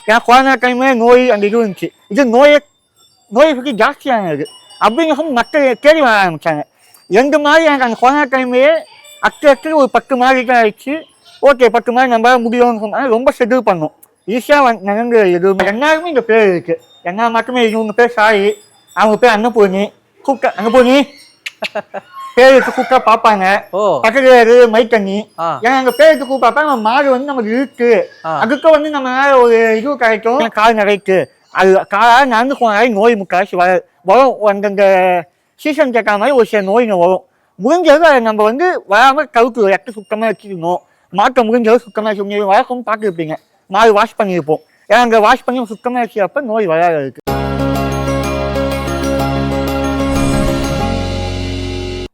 ஏன்னா கொரோனா டைமே நோய் அந்த இது இருந்துச்சு. இது நோயை பற்றி ஜாஸ்தியானது அப்படிங்கிற மக்கள் தேடி வர ஆரம்பித்தாங்க. எந்த மாதிரி எனக்கு அந்த கொரோனா டைம்லேயே அக்டர் ஒரு 10 மாடி தான் ஆயிடுச்சு. ஓகே 10 மாடி நம்மளால முடியும்னு சொன்னால் ரொம்ப ஷெட்யூல் பண்ணோம். ஈஸியாக நடந்து எதுவுமே எல்லாருமே இந்த பேர் இருக்குது. என்ன மட்டுமே இவங்க பேர் சாரி, அவங்க பேர் அன்னபூர்ணி. கூப்பிட்டா அன்னபூர்ணி பேர் எடுத்து கூப்பிட்டா பார்ப்பாங்க. பக்கத்து மைத்தண்ணி ஏன்னா அங்கே பேர் எடுத்து கூப்பிட்டா நம்ம மாடு வந்து நமக்கு இருக்கு. அதுக்கு நம்மளால ஒரு இது கிடைக்கும். கால் நிறைக்கு அது காலாக நடந்து போனாலே நோய் முக்கால்வாசி வரும். அந்தந்த சீசன் கேட்காத மாதிரி ஒரு சில நோய்ங்க வரும். முடிஞ்சது அதை நம்ம வராமல் தவிர்த்து ரத்த சுத்தமாக வச்சுக்கணும். மாட்டை முடிஞ்சது சுத்தமாக வச்சுக்கணும். வழக்கம் பார்த்துருப்பீங்க, மாடு வாஷ் பண்ணியிருப்போம். ஏன்னா அங்கே வாஷ் பண்ணி சுத்தமாக வச்சுக்கப்போ நோய் வராது இருக்கு.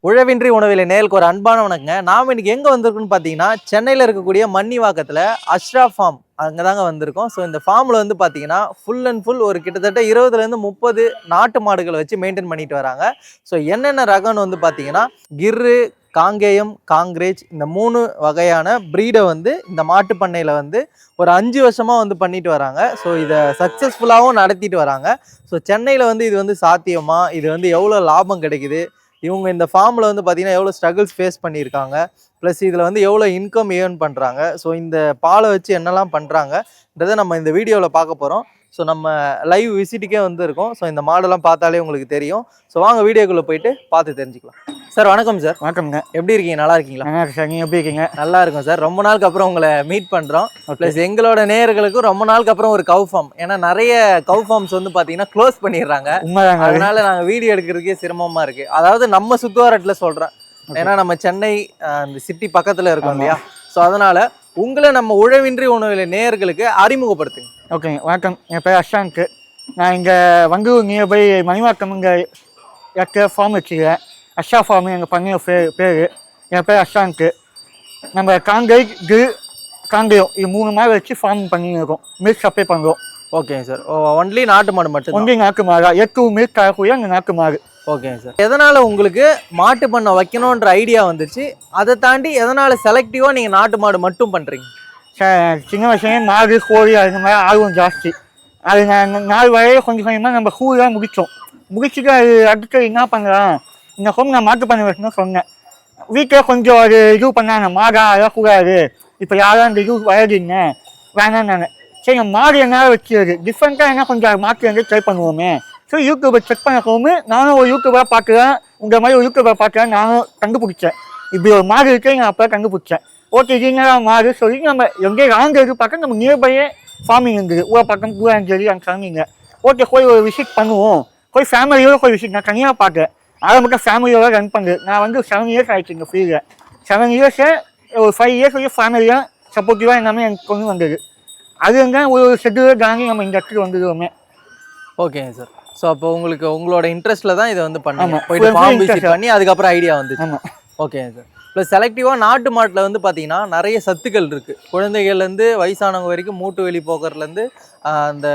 உழவின்றி உணவில நேருக்கு ஒரு அன்பான வணக்கங்க. நாம் இன்னைக்கு எங்கே வந்திருக்குன்னு பார்த்தீங்கன்னா சென்னையில் இருக்கக்கூடிய மன்னிவாக்கத்தில் அஷ்ரா ஃபார்ம் அங்கே தாங்க வந்திருக்கோம். ஸோ இந்த ஃபார்மில் பார்த்தீங்கன்னா ஃபுல் அண்ட் ஃபுல் ஒரு கிட்டத்தட்ட 20லேருந்து 30 நாட்டு மாடுகளை வச்சு மெயின்டைன் பண்ணிட்டு வராங்க. ஸோ என்னென்ன ரகம்னு பார்த்தீங்கன்னா கிர்ரு, காங்கேயம், காங்கிரேஜ் இந்த 3 வகையான ப்ரீடை இந்த மாட்டு பண்ணையில் ஒரு 5 வருஷமாக பண்ணிட்டு வராங்க. ஸோ இதை சக்ஸஸ்ஃபுல்லாகவும் நடத்திட்டு வராங்க. ஸோ சென்னையில் இது சாத்தியமா, இது எவ்வளோ லாபம் கிடைக்குது, இவங்க இந்த ஃபார்மில் பார்த்தீங்கன்னா எவ்வளோ ஸ்ட்ரகிள்ஸ் ஃபேஸ் பண்ணியிருக்காங்க, ப்ளஸ் இதில் எவ்வளோ இன்கம் ஏர்ன் பண்ணுறாங்க, ஸோ இந்த பாலை வச்சு என்னெல்லாம் பண்ணுறாங்கன்றதை நம்ம இந்த வீடியோவில் பார்க்க போகிறோம். ஸோ நம்ம லைவ் விசிட்டுக்கே இருக்கோம். ஸோ இந்த மாடெல்லாம் பார்த்தாலே உங்களுக்கு தெரியும். ஸோ வாங்க வீடியோக்குள்ளே போயிட்டு பார்த்து தெரிஞ்சுக்கலாம். சார் வணக்கம் சார். வணக்கங்க. எப்படி இருக்கீங்க? நல்லா இருக்கீங்களா? சார் நீங்கள் எப்படி இருக்கீங்க? நல்லா இருக்கும் சார். ரொம்ப நாளுக்கு அப்புறம் உங்களை மீட் பண்ணுறோம். ப்ளஸ் எங்களோட நேயர்களுக்கும் ரொம்ப நாளுக்கு அப்புறம் ஒரு கவு ஃபார்ம், ஏன்னா நிறைய கவு ஃபார்ம்ஸ் பார்த்தீங்கன்னா க்ளோஸ் பண்ணிடுறாங்க. அதனால நாங்கள் வீடியோ எடுக்கிறதுக்கே சிரமமாக இருக்குது. அதாவது நம்ம சுற்றுவாரத்தில் சொல்கிறேன், ஏன்னா நம்ம சென்னை அந்த சிட்டி பக்கத்தில் இருக்கோம் இல்லையா. ஸோ அதனால் உங்களை நம்ம உழவின்றி உணவில நேயர்களுக்கு அறிமுகப்படுத்துங்க. ஓகேங்க. வணக்கம், என் பேர் அஷாங்க். நான் இங்கே வங்கூர் நியர்பை மணிவாக்கம் இங்கே ஃபார்ம் வச்சுக்கிறேன். அஷா ஃபார்ம் எங்கள் பண்ணைய பேர். என் பேர் அஷாங்க். நம்ம காங்கேயம், காங்கேயம் இது 3 மாடு வச்சு ஃபார்ம் பண்ணியிருக்கோம். மில்க் சப்ளை பண்ணுறோம். ஓகேங்க சார். ஒன்லி நாட்டு மாடு மட்டும்? ஒன்லி நாட்டு மாடு. 8 மில்க் தரக்கூடிய அந்த நாட்டு மாடு. ஓகேங்க சார். எதனால் உங்களுக்கு மாட்டு பண்ணை வைக்கணுன்ற ஐடியா வந்துச்சு? அதை தாண்டி எதனால் செலக்டிவாக நீங்கள் நாட்டு மாடு மட்டும் பண்ணுறீங்க? சார் சின்ன வயசுலேயே மாடு, கோழி அது மாதிரி ஆர்வம் ஜாஸ்தி. அது நாள் வரையே கொஞ்சம் கொஞ்சமாக நம்ம கூழாக முடிச்சுட்டு அது அடுத்து என்ன பண்ணலாம், இந்த ஹோம் நான் மாட்டு பண்ணை வைக்கணும்னு சொன்னேன். வீட்டில் கொஞ்சம் அது இது பண்ணாங்க, மாடா அதெல்லாம் கூடாது, இப்போ யாரும் அந்த இது வயதுங்க வேணாம். நான் சரி மாடு என்னால் வச்சுருது டிஃப்ரெண்ட்டாக என்ன கொஞ்சம் மாட்டு ட்ரை பண்ணுவோமே. ஸோ யூடியூப்பை செக் பண்ண நானும் ஒரு யூடியூபாக பார்க்குறேன், இந்த மாதிரி ஒரு யூடியூபாக பார்க்குறேன். நானும் கண்டுபிடிச்சேன் இப்படி ஒரு மாடு இருக்கே. நான் அப்போ கண்டுபிடிச்சேன். ஓகே இது என்ன மாடு சொல்லி நம்ம எங்கே ராங்கிறது பார்க்க நம்ம நியர்பையே ஃபார்மிங் இருந்தது. ஊரை பக்கம் பூராஞ்சேரி அங்கே சொன்னீங்க. ஓகே போய் ஒரு விசிட் பண்ணுவோம். போய் ஃபேமிலியோட போய் விசிட். நான் தனியாக பார்க்குறேன், அதை மட்டும் ஃபேமிலியோட ரன் பண்ணுறது. நான் 7 இயர்ஸ் ஆகிடுச்சு இந்த ஃபீல்டில். 7 இயர்ஸு ஒரு 5 இயர்ஸ் ஃபேமிலியாக சப்போர்ட்டிவாக எல்லாமே எனக்கு கொண்டு வந்தது. அது ஒரு ஷெட்யூல் தாண்டி நம்ம இந்த இடத்துக்கு வந்துடுவோமே. ஓகேங்க சார். ஸோ அப்போ உங்களுக்கு உங்களோட இன்ட்ரெஸ்ட்டில் தான் இதை பண்ணாங்க, போயிட்டு ஃபார்ம் விசிட் பண்ணி அதுக்கப்புறம் ஐடியா வந்துச்சு. ஓகேங்க சார். ப்ளஸ் செலக்டிவாக நாட்டு மாட்டில் பார்த்தீங்கன்னா நிறைய சத்துக்கள் இருக்குது. குழந்தைகள்லேருந்து வயசானவங்க வரைக்கும் மூட்டு வெளி போக்குறதுலேருந்து அந்த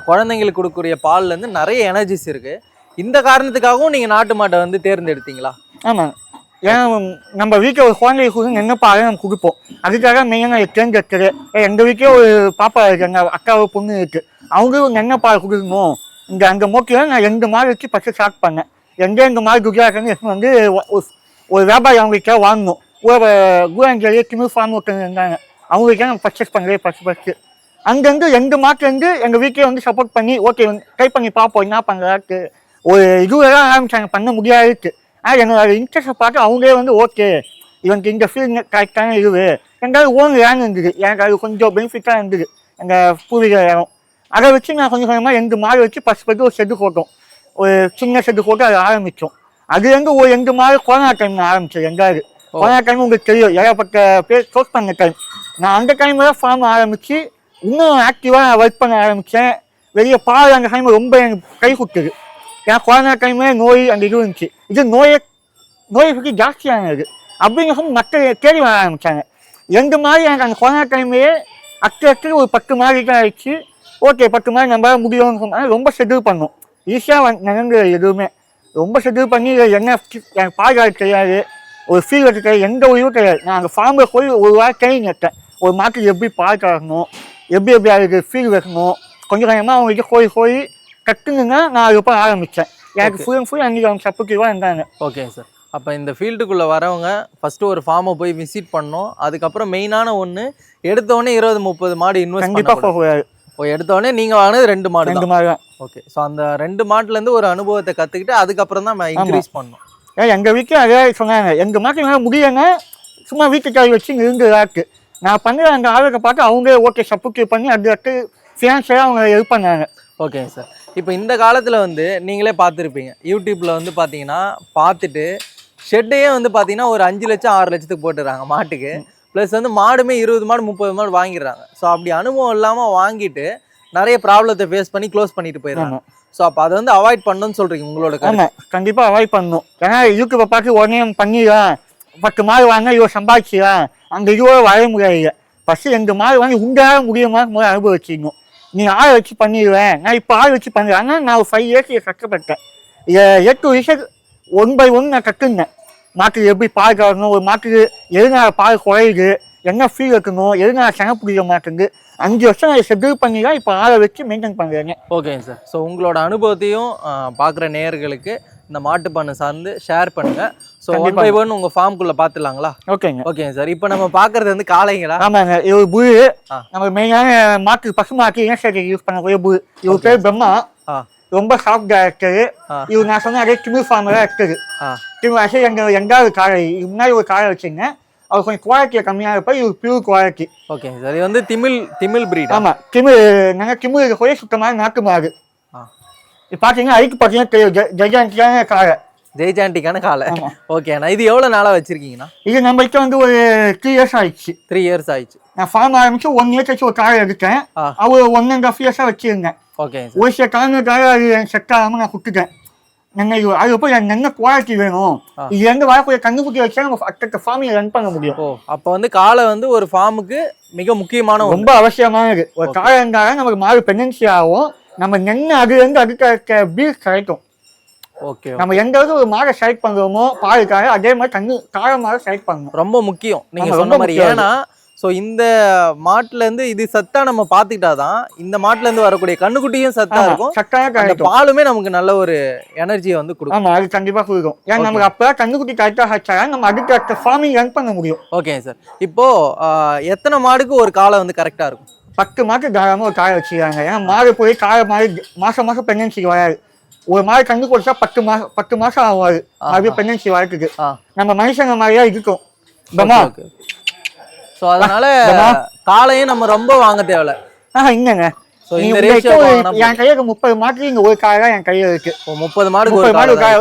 குழந்தைங்களுக்கு கொடுக்கக்கூடிய பால்லேருந்து நிறைய எனர்ஜிஸ் இருக்குது. இந்த காரணத்துக்காகவும் நீங்கள் நாட்டு மாட்டை தேர்ந்தெடுத்தீங்களா? ஆமாம். ஏன்னா நம்ம வீட்டில் ஒரு குழந்தைக்கு என்ன பால் நம்ம கொடுப்போம். அதுக்காக மெயினாக தேர்ந்தெடுத்தது. எங்கள் வீட்டிலே ஒரு பாப்பா இருக்குது, எங்கள் அக்காவை பொண்ணு இருக்குது. அவங்களும் என்ன பால் கொடுக்கணும் இந்த அந்த மோக்கில் நான் 2 மாடு வச்சு ஃபஸ்ட்டு ஸ்டார்ட் பண்ணேன். 2 மாடு குஜராத்லேருந்து ஒரு வியாபாரி அவங்களுக்கே வாங்கணும். கூராஞ்சேரியே திமிழ் ஃபார்ம் ஒருத்தங்க இருந்தாங்க, அவங்களுக்கே நான் பர்ச்சேஸ் பண்ணுறேன் ஃபஸ்ட்டு. அங்கேருந்து 2 மாட்டுலேருந்து எங்கள் வீட்டிலே சப்போர்ட் பண்ணி ஓகே ட்ரை பண்ணி பார்ப்போம் என்ன பண்ணுறாக்கு ஒரு இதுவெல்லாம் ஆரம்பிச்சாங்க. பண்ண முடியாது. ஆனால் என்னோட இன்ட்ரெஸ்ட்டை பார்த்து அவங்களே ஓகே இவனுக்கு இந்த ஃபீல்டு கரெக்டான இதுவு. எங்கேயாவது ஓன் லேண்ட் இருந்தது, எனக்கு அது கொஞ்சம் பெனிஃபிட்டாக இருந்தது எங்கள் பூர்வீக இடம். அதை வச்சு நான் கொஞ்சம் கொஞ்சமாக 2 மாடு வச்சு ஃபஸ்ட்டு ஒரு ஷெட்டு போட்டோம். ஒரு சின்ன ஷெட்டு போட்டு அதை ஆரம்பித்தோம். அதுலேருந்து ஒரு 2 மாடு கொரோனா டைம் ஆரம்பித்தது. எங்காவது கொரோனா டைம் உங்களுக்கு தெரியும், ஏகப்பட்ட பேர் க்ளோஸ் பண்ண டைம். நான் அந்த டைமில் தான் ஃபார்ம் ஆரம்பித்து இன்னும் ஆக்டிவாக ஒர்க் பண்ண ஆரம்பித்தேன். வெளியே பால் அந்த டைம் ரொம்ப எனக்கு கை கொடுத்தது. ஏன்னா கொரோனா டைமில் நோய் அந்த இது இருந்துச்சு. இது நோயை பற்றி ஜாஸ்தியானது அப்படிங்கிற மக்கள் தேடி வர ஆரம்பித்தாங்க. 2 மாடு எனக்கு அந்த கொரோனா டைம்லேயே அக்டர் ஒரு 10 மாடி தான் ஆயிடுச்சு. ஓகே 10 மாடி நம்மளால முடியும்னு சொன்னால் ரொம்ப ஷெட்யூல் பண்ணோம். ஈஸியாக நடந்து எதுவுமே ரொம்ப ஷெட்யூல் பண்ணி என்ன எனக்கு பாதுகாப்பு தெரியாது, ஒரு ஃபீல் கிடையாது, எந்த ஒரு இதுவும் கிடையாது. நான் அந்த ஃபார்மில் போய் ஒரு வாரம் ட்ரைனிங் எடுத்தேன். ஒரு மாட்டுக்கு எப்படி பால் கறக்கணும், எப்படி எப்படி அதுக்கு ஃபீல் வைக்கணும் கொஞ்சம் கொஞ்சமாக அவங்ககிட்ட போய் கற்றுங்கன்னா நான் அதுக்கப்புறம் ஆரம்பித்தேன். எனக்கு ஃபுல் அண்ட் ஃபுல் அன்றைக்கி அவங்க சப்போர்ட்டிவாக இருந்தாங்க. Okay sir. அப்போ இந்த ஃபீல்டுக்குள்ளே வரவங்க ஃபஸ்ட்டு ஒரு ஃபார்மை போய் விசிட் பண்ணணும். அதுக்கப்புறம் மெயினான ஒன்று எடுத்தோடனே 20-30 மாடு இன்வெஸ்ட் கண்டிப்பாக போகக்கூடாது. இப்போ எடுத்தோடனே நீங்கள் வாங்கினது 2 மாடு. 2 மாடு தான். ஓகே. ஸோ அந்த 2 மாட்டுலேருந்து ஒரு அனுபவத்தை கற்றுக்கிட்டு அதுக்கப்புறம் தான் இன்க்ரீஸ் பண்ணணும். எங்கள் வீட்டில் அதே சொன்னாங்க, எங்கள் மாட்டு என்னால் முடியலைன்னா சும்மா வீட்டுக்காரி வச்சு இங்கே இருந்துதாக்கு. நான் பண்ணுற அந்த ஆளுக்கு பார்த்து அவங்களே ஓகே சப்போர்ட் பண்ணி அடுத்து ஃபினான்ஷியலாக அவங்க ஹெல்ப் பண்ணாங்க. Okay sir. இப்போ இந்த காலத்தில் வந்து நீங்களே பார்த்துருப்பீங்க, யூடியூப்பில் வந்து பார்த்தீங்கன்னா பார்த்துட்டு ஷெட்டையே வந்து பார்த்தீங்கன்னா ஒரு 5 லட்சம் 6 லட்சத்துக்கு போட்டுடுறாங்க மாட்டுக்கு. ப்ளஸ் வந்து மாடுமே 20 மாடு 30 மாடு வாங்கிடுறாங்க. ஸோ அப்படி அனுபவம் இல்லாமல் வாங்கிட்டு நிறைய ப்ராப்ளத்தை ஃபேஸ் பண்ணி க்ளோஸ் பண்ணிட்டு போயிடுறாங்க. ஸோ அப்போ அதை வந்து அவாய்ட் பண்ணணும்னு சொல்கிறீங்க உங்களோட? ஆமாம், கண்டிப்பாக அவாய்ட் பண்ணணும். ஏன்னா யூடியூப்பை பார்த்து உடனே பண்ணிடலாம், 10 மாடு வாங்க இவ்வளோ சம்பாதிச்சிடலாம், அந்த இதுவோட வர முடியாது. ஃபஸ்ட்டு 2 மாடு வாங்கி உண்டாக முடியுமா முதல்ல அனுபவிச்சிடணும். நீ ஆள் வச்சு பண்ணிடுவேன், நான் இப்போ ஆள் வச்சு பண்ணுறேன். ஆனால் நான் ஒரு 5 இயர்ஸ் கஷ்டப்பட்டேன். 8 விஷயம் 1 by 1 நான் கற்றுருந்தேன். மாட்டுக்கு எப்படி பால் கறக்கணும், ஒரு மாட்டுக்கு எதுனால பால் குறையுது, என்ன ஃபீல் வைக்கணும், எதுனால சன பிடிக்க மாட்டேங்குது. 5 வருஷம் நான் ஷெட்யூல் பண்ணி தான் இப்போ ஆளை வச்சு மெயின்டைன் பண்ணுறேங்க. ஓகேங்க சார். ஸோ உங்களோட அனுபவத்தையும் பார்க்குற நேயர்களுக்கு இந்த மாட்டு பண்ணை சார்ந்து ஷேர் பண்ணுங்க. ஸோ 1 by 1 உங்கள் ஃபார்முக்குள்ளே பார்த்துலாங்களா? ஓகேங்க. ஓகேங்க சார். இப்போ நம்ம பார்க்குறது வந்து காளைங்களா? ஆமாங்க, இது புல். நம்ம மெயினான மாட்டு பசு மாட்டு இனசேர்க்கை யூஸ் பண்ணக்கூடிய புல். இவர் பேர் பிரம்மா. ரொம்ப சாஃப்ட் டேரக்டரு. இவர் நான் சொன்ன அதே திமிழ் ஃபார்மில் இருக்குது. திமிழ் அசை எங்கள் 2வது காளை முன்னாடி ஒரு காளை வச்சுங்க. அவர் கொஞ்சம் குவாலிட்டியை கம்மியாக இருப்பா, இது பியூர் குவாலிட்டி. Okay sir. இது வந்து திமிழ் பிரீட். ஆமாம், நாங்கள் திமிழ் கூட சுத்தமாக நாட்டு மாடு. இப்போ பார்த்தீங்கன்னா அதுக்கு பார்த்தீங்கன்னா தெரியும் ஜெய்ஜாண்டிக்கான காளை. ஜெய்ஜாண்டிக்கான காளை. ஓகேண்ணா. இது எவ்வளோ நாளாக வச்சுருக்கீங்கண்ணா? இது நம்மகிட்ட வந்து ஒரு 3 இயர்ஸ் ஆயிடுச்சு. 3 இயர்ஸ் ஆயிடுச்சு. நான் ஃபார்ம் ஆரம்பிச்சு 1 இயர்ஸ் வச்சு ஒரு காளை எடுத்தேன். அவர் 1.5 இயர்ஸாக வச்சுருந்தேன். ஓகே. ஒரு சில காலங்களுக்காக அது எனக்கு செட் ஆகாமல் நான் கொடுத்துட்டேன். அதுக்கப்புறம் எனக்கு என்ன குவாலிட்டி வேணும், இது எங்க வரக்கூடிய கண்ணுக்குட்டி வச்சா நம்ம அடுத்த ஃபார்மிங் ரன் பண்ண முடியும். அப்போ வந்து காளை வந்து ஒரு ஃபார்முக்கு மிக முக்கியமான ரொம்ப அவசியமானது. ஒரு காளை இருந்தாலும் நமக்கு மாடு பெண்டன்சி ஆகும், நம்ம நெண்ணு அதுலேருந்து அதுக்கு பீஸ் கிடைக்கும். ஓகே. நம்ம எந்த அளவுக்கு ஒரு மாடை செலக்ட் பண்ணுறோமோ பாலுக்காக, அதே மாதிரி காளை மாடை செலக்ட் பண்ணணும். ரொம்ப முக்கியம் நீங்க சொன்ன மாதிரி. ஏன்னா ஸோ இந்த மாட்டுலேருந்து இது சத்தா நம்ம பார்த்துக்கிட்டாதான் இந்த மாட்டுலேருந்து வரக்கூடிய கண்ணுக்குட்டியும் சத்தா இருக்கும், சத்தாக பாலுமே நமக்கு நல்ல ஒரு எனர்ஜியை வந்து கொடுக்கும். ஆமாம், அது கண்டிப்பாக கொடுக்கும். ஏன்னா நமக்கு அப்போ கண்ணுக்குட்டி கரெக்டாக வச்சா நம்ம அடுத்த ஃபார்மிங் ரன் பண்ண முடியும். Okay sir. இப்போ எத்தனை மாடுக்கு ஒரு காளை வந்து கரெக்டாக இருக்கும்? 10 மாட்டுக்கு தாராளமாக ஒரு காளை வச்சுக்கிறாங்க. ஏன்னா மாடு போய் காளை மாடு மாதம் பெண்டன்சிக்கு வராது. ஒரு மாடு கண்ணு கொடுத்தா 10 மாதம் ஆகாது அப்படியே பெண்டன்சி வரத்துக்கு. நம்ம மனுஷங்க மாதிரியா இருக்கும். ஸோ அதனால காளையும் நம்ம ரொம்ப வாங்க தேவையில்ல. இல்லைங்க, என் கையில 30 மாட்டுக்கு இங்க ஒரு காலை தான் என் கையில இருக்கு. 30 மாடு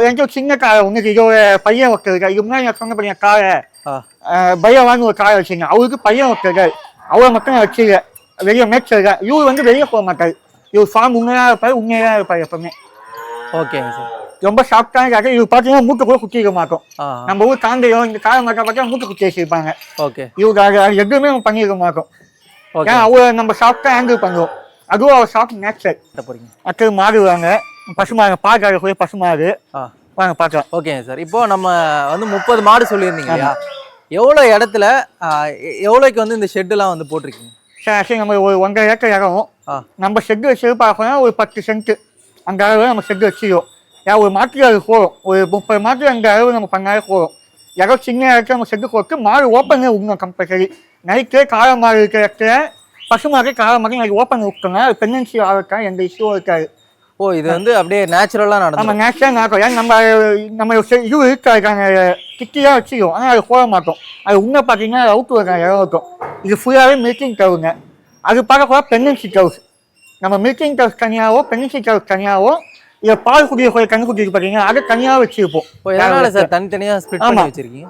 எனக்கு ஒரு சின்ன காலை ஒண்ணுக்கு இதோ பையன் ஒருத்தர். இது முன்னாடி நான் சொன்ன பையன் காலை பையவான்னு ஒரு காலை வச்சுங்க. அவருக்கு பையன் ஒருத்தர், அவரை மட்டும் நான் வச்சுருக்கேன். வெளியே மேய்ச்சல். இவர் வந்து வெளியே போக மாட்டாரு. இவர் ஃபார்ம் உண்மையாக இருப்பாரு, உண்மையாக இருப்பாரு எப்பவுமே. ஓகேங்க சார். ரொம்ப சாஃப்டான காக்க. இவர் பார்த்தீங்கன்னா மூட்டை கூட குத்திக்க மாட்டோம். நம்ம ஊர் தாண்டையோ இந்த காலை மாட்டா பார்த்தா மூட்டை குத்தி வச்சிருப்பாங்க. ஓகே. இவருக்காக எதுவுமே நம்ம பண்ணிருக்க மாட்டோம். ஏன்னா அவரை நம்ம சாஃப்டா ஹேண்டில் பண்ணுவோம். அதுவும் அவர் சாஃப்ட் நேச்சர். அடுத்தது மாடு வாங்க, பசுமாடு பாக்காக போய் பசுமாடு வாங்க பார்க்கலாம். ஓகேங்க சார். இப்போ நம்ம வந்து 30 மாடு சொல்லியிருந்தீங்க இல்லையா? எவ்வளோ இடத்துல எவ்வளோக்கு வந்து இந்த ஷெட்டுலாம் வந்து போட்டிருக்கீங்க? சார் நம்ம ஒரு 1.5 ஏக்கர் இடம். நம்ம ஷெட்டு வச்சு பார்க்கணும்னா ஒரு 10 சென்ட் அந்த அளவு நம்ம ஷெட்டு வச்சுக்கிறோம். ஏன் ஒரு மாட்டுக்கு அது போகும், ஒரு 30 மாட்டுக்கு அந்த அளவு நம்ம பண்ணாலே போகும். இடம் சின்ன இடத்துல நம்ம ஷெட்டு போட்டு மாடு ஓப்பன் விடணும் கம்பல்சரி. நைட்டு காளை மாடு இருக்கிற இடத்துல பசுமாடு காளை மாடு நைட்டு ஓப்பன் விட்டோம்னா அது பெண்டன்சி ஆகிறதுக்காக எந்த இஷ்யூவும் இருக்காது. ஓ, இது வந்து அப்படியே நேச்சுரலாக நடக்கும். நம்ம நேச்சுரலாக நடக்கும். ஏன்னா நம்ம இது இருக்காங்க கிட்டியாக வச்சுக்கிறோம், ஆனால் அது போட மாட்டோம். அது உண்மை பார்த்தீங்கன்னா அவுட்டு இருக்காங்க இடம் இருக்கும். இது ஃபுல்லாகவே மில்கிங் கவுங்க. அது பார்க்க பெண்டன்சி கவுஸ். நம்ம மில்கிங் கவுஸ் தனியாகவோ பெண்டன்சி கவுஸ் தனியாகவோ இதை பால் குடிய கண்ணுக்குட்டிக்கு பார்த்தீங்கன்னா அதை தனியாக வச்சுருப்போம். எதனால சார் தனித்தனியாக ஸ்பிட் பண்ணி வச்சிருக்கீங்க?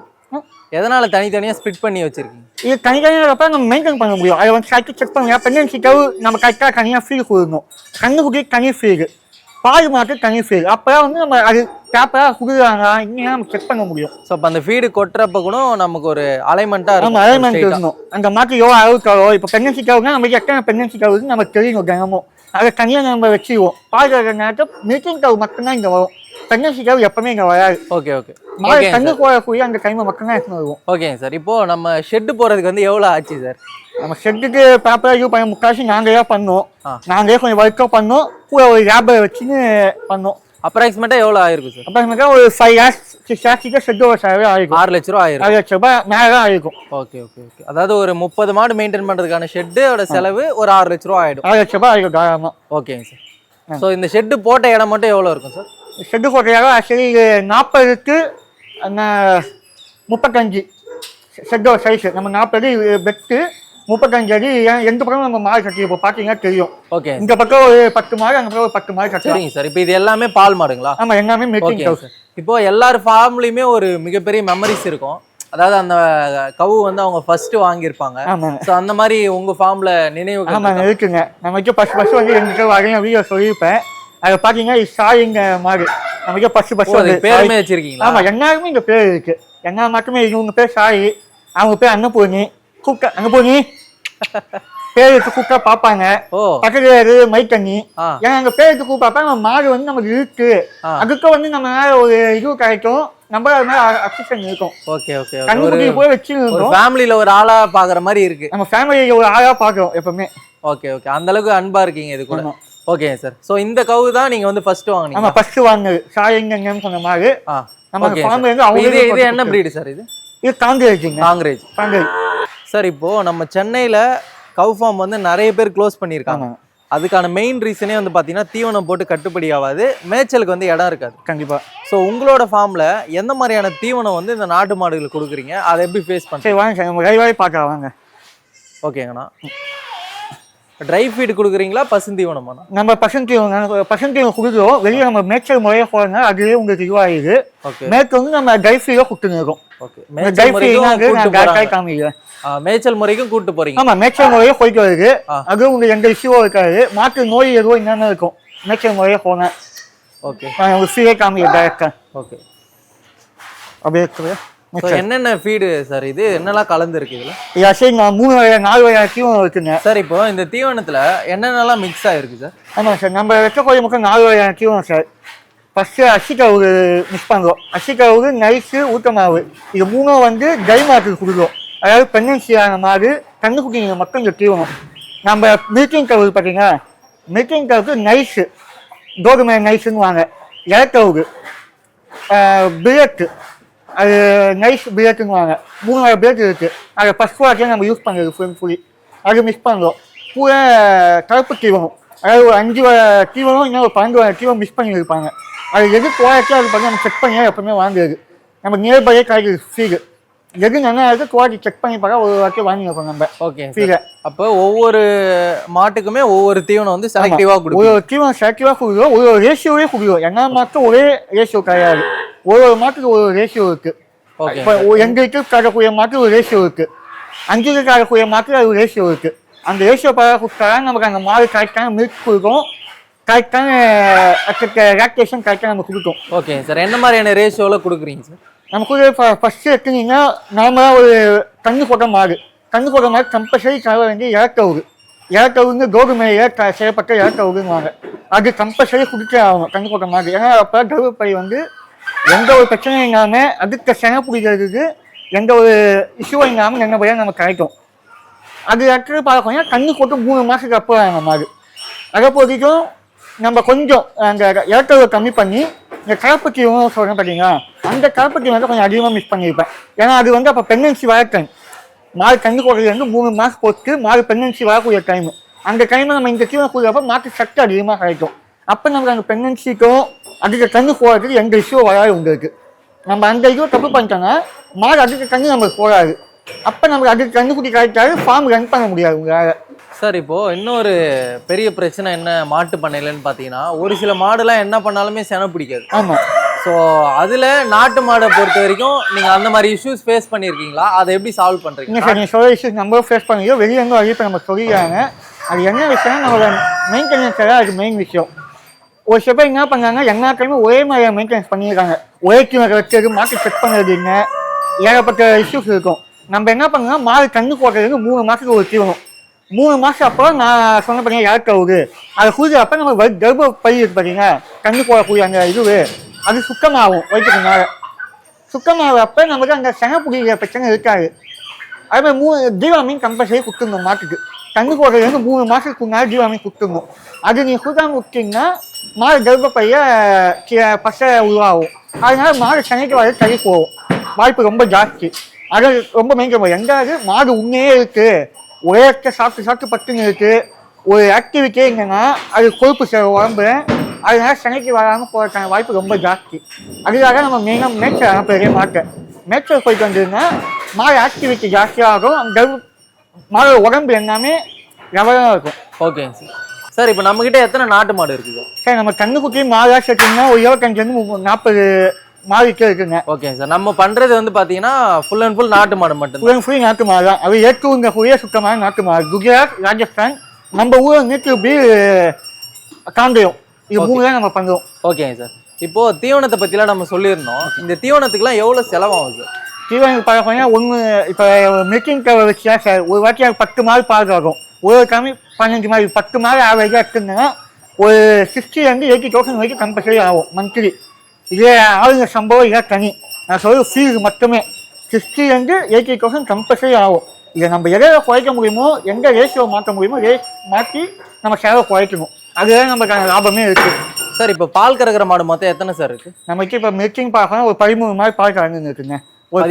எதனால தனித்தனியாக ஸ்பிட் பண்ணி வச்சிருக்கீங்க? இது தனித்தனியாக நம்ம மெயின்டைன் பண்ண முடியும். அதை வந்து கரெக்டாக செக் பண்ணுங்க. பெண்டன்சி கவு நம்ம கரெக்டாக தனியாக ஃபீல் கொடுக்கணும். கண்ணுக்குட்டிக்கு தனி ஃபீல், பால் மாட்டு தனி ஃபீல். அப்போ வந்து நம்ம அது பேப்பராக கொடுக்குறாங்க இன்னும் நம்ம செக் பண்ண முடியும். ஸோ அப்போ அந்த ஃபீடு கொட்டுறப்ப கூட நமக்கு ஒரு அலைன்மெண்ட்டாக இருக்கும். நம்ம அலைன்மெண்ட் இருக்கணும். அந்த மாட்டு எவ்வளோ அளவு தரோ, இப்போ பெண்டன்சி கவுனா நமக்கு எத்தனை பெண்டன்சி கவுன்னு நமக்கு தெரியணும். தினமும் அதை தனியாக நம்ம வச்சுக்குவோம். பால் கறக்கிற நேரத்தில் மில்கிங் கவு மட்டும்தான் இங்கே வரும். பெண்டன்சி கவு எப்பவுமே இங்கே வராது. Okay okay. மாடு கண்ணு போடக்கூடிய அந்த டைமை மட்டும்தான் எடுத்துன்னு வருவோம். ஓகேங்க சார். இப்போ நம்ம ஷெட்டு போகிறதுக்கு வந்து எவ்வளோ ஆச்சு சார்? நம்ம ஷெட்டுக்கு ப்ராப்பராக யூஸ் பண்ண முக்காசி நாங்களே தான் பண்ணோம். ஆ. நாங்களே கொஞ்சம் ஒர்க்கும் பண்ணோம், கூட ஒரு லேபர் வச்சுன்னு பண்ணோம். அப்ராக்சிமேட்டாக எவ்வளோ ஆயிருக்கும் சார்? அப்புறமேட்டா ஒரு 5 lakhs 6 lakhs ஷெட்டு ஒரு செலவே ஆகிருக்கும். 6 லட்ச ரூபா ஆயிரும். 6 லட்ச ரூபாய் மேலே தான் ஆகிருக்கும். Okay okay okay. அதாவது ஒரு 30 மாடு மெயின்டைன் பண்ணுறதுக்கான ஷெட்டோட செலவு ஒரு 6 லட்ச ரூபா ஆயிடும். 6 லட்ச ரூபாய் ஆகிருக்கும் தாராளமாக. ஓகேங்க சார். ஸோ இந்த ஷெட்டு போட்ட இடம் மட்டும் எவ்வளோ இருக்கும் சார்? ஷெட்டு போட்டையாக ஆக்சுவலி 40க்கு 35 ஷெட்டோட சைஸு. நம்ம 40 பெட்டு 35 அடி. எந்த பக்கம் நம்ம மாடு கட்டியிருப்போம் பார்த்தீங்கன்னா தெரியும். ஓகே. இந்த பக்கம் ஒரு 10 மாடு, அங்கே பக்கம் ஒரு 10 மாடு கட்டலாம். சரிங்க சார். இப்போ இது எல்லாமே பால் மாடுங்களா? ஆமாம், எல்லாமே மேக்கிங் ஓகே ஹவுஸ். சார். இப்போ எல்லார் ஃபார்ம்லேயுமே ஒரு மிகப்பெரிய மெமரிஸ் இருக்கும். அதாவது அந்த கவு வந்து அவங்க ஃபர்ஸ்ட் வாங்கியிருப்பாங்க. ஆமாங்க. ஸோ அந்த மாதிரி உங்க ஃபார்ம்ல நினைவுகள் ஆமாங்க இருக்குங்க. நமக்கு ஃபர்ஸ்ட் வந்து எங்களுக்கு வரையும் வீடியோ சொல்லியிருப்பேன். அதை பார்த்தீங்கன்னா சாயிங்க மாடு. நமக்கு ஃபர்ஸ்ட் வந்து பேருமே வச்சிருக்கீங்களா? ஆமாம், எல்லாருமே இந்த பேர் இருக்கு. என்ன மட்டுமே இவங்க பேர் சாயி, அவங்க பேர் அன்னபூர்ணி. கூப்பிட்டா அன்னபூர்ணி பேர் எடுத்து கூப்பிட்டா பார்ப்பாங்க. ஓ. பக்கத்து மைத்தண்ணி. ஆ. ஏன்னா அங்கே பேர் எடுத்து கூப்பிட்டா நம்ம மாடு வந்து நமக்கு இருக்கு, அதுக்கு வந்து நம்ம ஒரு இது கிடைக்கும், நம்ம அது மேலே அப்செஷன் இருக்கும். Okay okay. கண்ணுக்குட்டி போய் வச்சு ஒரு ஃபேமிலியில ஒரு ஆளா பாக்குற மாதிரி இருக்கு. நம்ம ஃபேமிலியை ஒரு ஆளா பார்க்குறோம் எப்பவுமே. Okay okay. அந்த அளவுக்கு அன்பா இருக்கீங்க இது கூட. Okay sir. ஸோ இந்த கவு தான் நீங்க வந்து ஃபர்ஸ்ட் வாங்குனீங்க? நம்ம ஃபர்ஸ்ட் வாங்கினது சாயிங்கன்னு சொன்ன மாதிரி. நம்ம ஃபார்ம்ல இருந்து அவங்க இது என்ன பிரீடு சார்? இது காங்கிரேஜ்ங்க. காங்கிரேஜ். சார் இப்போ நம்ம சென்னையில கவு ஃபார்ம் வந்து நிறைய பேர் க்ளோஸ் பண்ணியிருக்காங்க. அதுக்கான மெயின் ரீசனே வந்து பார்த்தீங்கன்னா தீவனம் போட்டு கட்டுப்படி ஆகாது, மேய்ச்சலுக்கு வந்து இடம் இருக்காது. கண்டிப்பா. ஸோ உங்களோட ஃபார்ம்ல எந்த மாதிரியான தீவனம் வந்து இந்த நாட்டு மாடுகளுக்கு கொடுக்குறீங்க, அதை எப்படி ஃபேஸ் பண்ணுறீங்க? சரி வாங்க சார், நம்ம லைவாகவே பார்க்கலாம் வாங்க. ஓகேங்கண்ணா. ட்ரை ஃபீட் கொடுக்குறீங்களா பசுந்தீவனமா? நம்ம பசுந்தீவனம் கொடுக்குறோம். வெளியே நம்ம மேய்ச்சல் முறையாக போகிறோங்க, அதுவே உங்களுக்கு இதுவாகிடுது. மேற்கு வந்து நம்ம ட்ரை ஃபீடாக கொடுத்துருக்கோம். ஓகே. மேய்ச்சல் முறைக்கும் கூட்டு போறீங்க? ஆமா, மேய்ச்சல் முறையே போயிட்டு வருது. அது உங்களுக்கு எந்த இஷ்யூவும் இருக்காது. மாட்டு நோய் எதுவும் என்னென்ன இருக்கும் மேய்ச்சல் முறையே போங்க. ஓகே. ஃபீடே காமிக்க டைரக்டா. ஓகே. அப்படியே இருக்குது. என்னென்ன ஃபீடு சார்? இது என்னெல்லாம் கலந்து இருக்கு இதுல? சரி, நான் 4 வகையான தீவனம் இருக்குங்க சார். இப்போ இந்த தீவனத்துல என்னென்னலாம் மிக்ஸ் ஆயிருக்கு சார்? ஆமாம் சார், நம்ம வைக்கக்கூடிய மக்கள் 4 வகையான தீவனம் சார். ஃபஸ்ட்டு அரிசிக்கவுகு மிக்ஸ் பண்ணுறோம். அரிசிக்கவுகு, நைஸு, ஊட்டமாவு, இது 3 வந்து ட்ரை மாட்டுக்கு கொடுக்குறோம். அதாவது பெண்ணன்சியான மாடு, கண்ணுக்குட்டிங்க மக்கள் இந்த தீவனம். நம்ம மில்கிங் கவுகு பார்த்தீங்கன்னா, மில்கிங் கவுக்கு நைஸு, கோதுமை நைஸுன்னு வாங்க. இலக்கவுகு, பிளேட்டு, அது நைஸ் பிளேட்டுன்னு வாங்க. 3 வகை பிளேட் இருக்குது. அதை ஃபஸ்ட் வாட்டியாக நம்ம யூஸ் பண்ணுறது ஃபுல்லி அது மிக்ஸ் பண்ணுறோம். பூரா கருப்பு தீவனம், அதாவது ஒரு 5 வகை தீவனம், இன்னும் ஒரு 12 வகை தீவனம் மிக்ஸ் பண்ணி இருப்பாங்க. அது எது குவாலிட்டியாக அது பண்ணி நம்ம செக் பண்ணி எப்பவுமே வாங்குறது. நம்ம நியர்பையே கிடைக்குது ஃபீடு. எது நல்லா இருக்குது குவாலிட்டி செக் பண்ணி பார்த்தா ஒரு வாட்டி வாங்கி வைப்போம் நம்ம. ஓகே ஃபீடை. அப்போ ஒவ்வொரு மாட்டுக்குமே ஒவ்வொரு தீவனம் வந்து செலக்டிவாக கொடுக்கும். ஒரு தீவனம் செலக்டிவாக கொடுக்குறோம், ஒரு ரேஷியோவே கொடுக்குறோம். எல்லா மாட்டுக்கும் ஒரே ரேஷியோ கிடையாது, ஒரு மாட்டுக்கு ஒரு ரேஷியோ இருக்குது. இப்போ எங்களுக்கு காட்டக்கூடிய மாட்டுக்கு ஒரு ரேஷியோ இருக்குது, 5க்கு காட்டக்கூடிய மாட்டுக்கு அது ஒரு ரேஷியோ இருக்குது. அந்த ரேஷியோ கொடுத்தா நமக்கு அந்த மாடு கரெக்டான மில்க் கொடுக்கும், கரெக்டான லாக்டேஷன் கரெக்டாக நம்ம கொடுக்கும். Okay sir. என்ன மாதிரியான ரேஷியோவில் கொடுக்குறீங்க சார்? நம்ம கூட ஃபஸ்ட்டு எடுத்தீங்கன்னா நார்மலாக ஒரு கண்ணு போட்ட மாடு கம்பல்சரி தர வேண்டிய இலக்கவுங்க கோதுமையில் செய்யப்பட்ட இலக்கவுங்குவாங்க. அது கம்பல்சரி கொடுத்தே ஆகணும் கண்ணு போட்ட மாடு. ஏன்னா அப்போ கருவப்பை வந்து எந்த ஒரு பிரச்சனையும் இல்லாமல், அதுக்கு செனை பிடிக்கிறதுக்கு எந்த ஒரு இஷ்யூவும் இல்லாமல் நல்லபடியாக நம்ம கிடைக்கும். அது அடுத்து பார்க்கணும், கண்ணு போட்டு 3 மாதத்துக்கு அப்புறம் அந்த மாடு. அதை பொறுத்தும் நம்ம கொஞ்சம் அந்த இலக்கவை கம்மி பண்ணி இந்த கலப்பு தீவனம் சொல்கிறேன் பார்த்தீங்களா, அந்த கலப்பு தீவனத்தை கொஞ்சம் அதிகமாக மிக்ஸ் பண்ணியிருப்பேன். ஏன்னா அது வந்து அப்போ பெண்ணன்சி வர டைம். மாடு கண்ணு போடுறது வந்து 3 மாதம் போட்டு மாடு பெண்ணன்சி வரக்கூடிய டைம். அந்த டைமில் நம்ம இந்த தீவனம் கொடுக்குறப்ப மாட்டு சக்தி அதிகமாக கிடைக்கும். அப்போ நமக்கு அந்த பெண்ணன்சிக்கும் அதுக்கு கண்ணு போடுறதுக்கு எந்த இஷ்யூ வராது உங்களுக்கு. நம்ம அந்த இதுவை தப்பு பண்ணிட்டோன்னா மாடு அதுக்கு கண்ணு நமக்கு போகாது. அப்போ நமக்கு அதுக்கு கண்ணுக்குட்டி கிடைக்காது, ஃபார்ம் ரன் பண்ண முடியாது உங்களால். சார் இப்போது இன்னொரு பெரிய பிரச்சனை என்ன மாட்டு பண்ணையிலன்னு பார்த்தீங்கன்னா, ஒரு சில மாடுலாம் என்ன பண்ணாலுமே செனை பிடிக்காது. ஆமாம். ஸோ அதில் நாட்டு மாடை பொறுத்த வரைக்கும் நீங்கள் அந்த மாதிரி இஷ்யூஸ் ஃபேஸ் பண்ணியிருக்கீங்களா? அதை எப்படி சால்வ் பண்ணுறீங்க? இல்லை சார், நீங்கள் சொல்கிற இஷ்யூஸ் நம்ம ஃபேஸ் பண்ணிக்கிறோம். வெளியே வந்து வழி இப்போ நம்ம சொல்லிக்கிறாங்க. அது என்ன விஷயம், நம்மளோட மெயின்டெனன்ஸ் தான் அது மெயின் விஷயம். ஒரு சில பேர் என்ன பண்ணாங்க, எல்லாத்தையுமே ஒரே மாதிரி மெயின்டெனன்ஸ் பண்ணியிருக்காங்க. ஒரே தீவனத்தை வச்சது, மாட்டு செக் பண்ணுறது, என்ன ஏகப்பட்ட இஷ்யூஸ் இருக்கும். நம்ம என்ன பண்ணோம்னா மாடு கண்ணு போடுறதுக்கு 3 மாதத்துக்கு ஒரு தீவனம். 3 மாதம் அப்புறம் நான் சொன்ன பார்த்தீங்கன்னா இறக்கவுது அதை குடிக்கிறப்ப நம்ம கர்ப்ப பை இருக்கு பார்த்தீங்கன்னா, கண்ணு போடக்கூடிய அந்த இது அது சுத்தமாகும். வயிற்றுக்கு மேலே சுத்தமாகிறப்ப நமக்கு அந்த செனை பிடிக்கிற பிரச்சனை இருக்காது. அதே மாதிரி 3 ஜீவாமீன் கம்பல்சரி கொடுத்துருந்தோம் மாட்டுக்கு. கண்ணு போடுறதுலேருந்து 3 மாதத்துக்கு முன்னாடி ஜீவாமீன் கொடுத்துருந்தோம். அது நீங்கள் கொடுக்காம விட்டீங்கன்னா மாடு கர்ப்பப்பைய பசை உருவாகும். அதனால மாடு சென்னைக்கு வர தள்ளி போகும், வாய்ப்பு ரொம்ப ஜாஸ்தி. அது ரொம்ப மெயின்டைன் எங்காவது மாடு உண்மையே இருக்கு, ஒரே சாப்பிட்டு பட்டுன்னு இருக்கு, ஒரு ஆக்டிவிட்டியே என்னன்னா அது கொழுப்பு உடம்பு, அதனால சென்னைக்கு வராமல் போகிறதுக்கான வாய்ப்பு ரொம்ப ஜாஸ்தி. அதுக்காக நம்ம மெயினாக மேய்ச்சல் அனுப்புறதே மாட்டேன். மேய்ச்சல் போயிட்டு வந்ததுன்னா மாடு ஆக்டிவிட்டி ஜாஸ்தியாகும், அந்த மாடு உடம்பு எல்லாமே லெவலாக இருக்கும். ஓகேங்க சார். சார் இப்போ நம்மக்கிட்ட எத்தனை நாட்டு மாடு இருக்குது சார்? நம்ம கண்ணுக்குட்டி மாடு சேர்த்திங்கன்னா ஒரு 25 40 மாடுக்கே இருக்குங்க. Okay sir. நம்ம பண்ணுறது வந்து பார்த்தீங்கன்னா ஃபுல் அண்ட் ஃபுல் நாட்டு மாடு மட்டும். ஃபுல் அண்ட் ஃபுல் நாட்டு மாடு தான். அது ஏற்கூங்க ஃபுல்லே சுத்தமான நாட்டு மாடு. குஜராத், ராஜஸ்தான், நம்ம ஊர் நீட்டு காந்தயம், இது 3 தான் நம்ம பண்ணுறோம். ஓகேங்க சார். இப்போ தீவனத்தை பற்றிலாம் நம்ம சொல்லியிருந்தோம். இந்த தீவனத்துக்குலாம் எவ்வளோ செலவாகும் சார்? தீவனம் பார்த்தீங்கன்னா ஒன்று இப்போ மில்கிங் கவர் வச்சா சார் ஒரு வாட்டி 10 மாடு பால் ஆகும். ஒரு கம்மி 15 மாடு 10 மாடு ஆவரேஜாக இருக்குதுன்னா ஒரு 60,000 to 80,000 வரைக்கும் கம்பல்சரி ஆகும் மந்த்லி. இதே ஆளுங்க சம்பவம் இதாக தனி. நான் சொல்ல ஃபீஸ் மட்டுமே 60,000 to 80,000 கம்பல்சரி ஆகும். இதை நம்ம எதை குறைக்க முடியுமோ, எந்த ரேஷியோ மாற்ற முடியுமோ ரேஸ் மாற்றி நம்ம செலவை குறைக்கணும். அதுதான் நமக்கான லாபமே இருக்குது. சார் இப்போ பால் கறக்கிற மாடு மொத்தம் எத்தனை சார் இருக்குது? நமக்கு இப்போ மில்கிங் பார்க்கணும் ஒரு 13 மாடு பால் கறந்து இருக்குங்க. ஒரு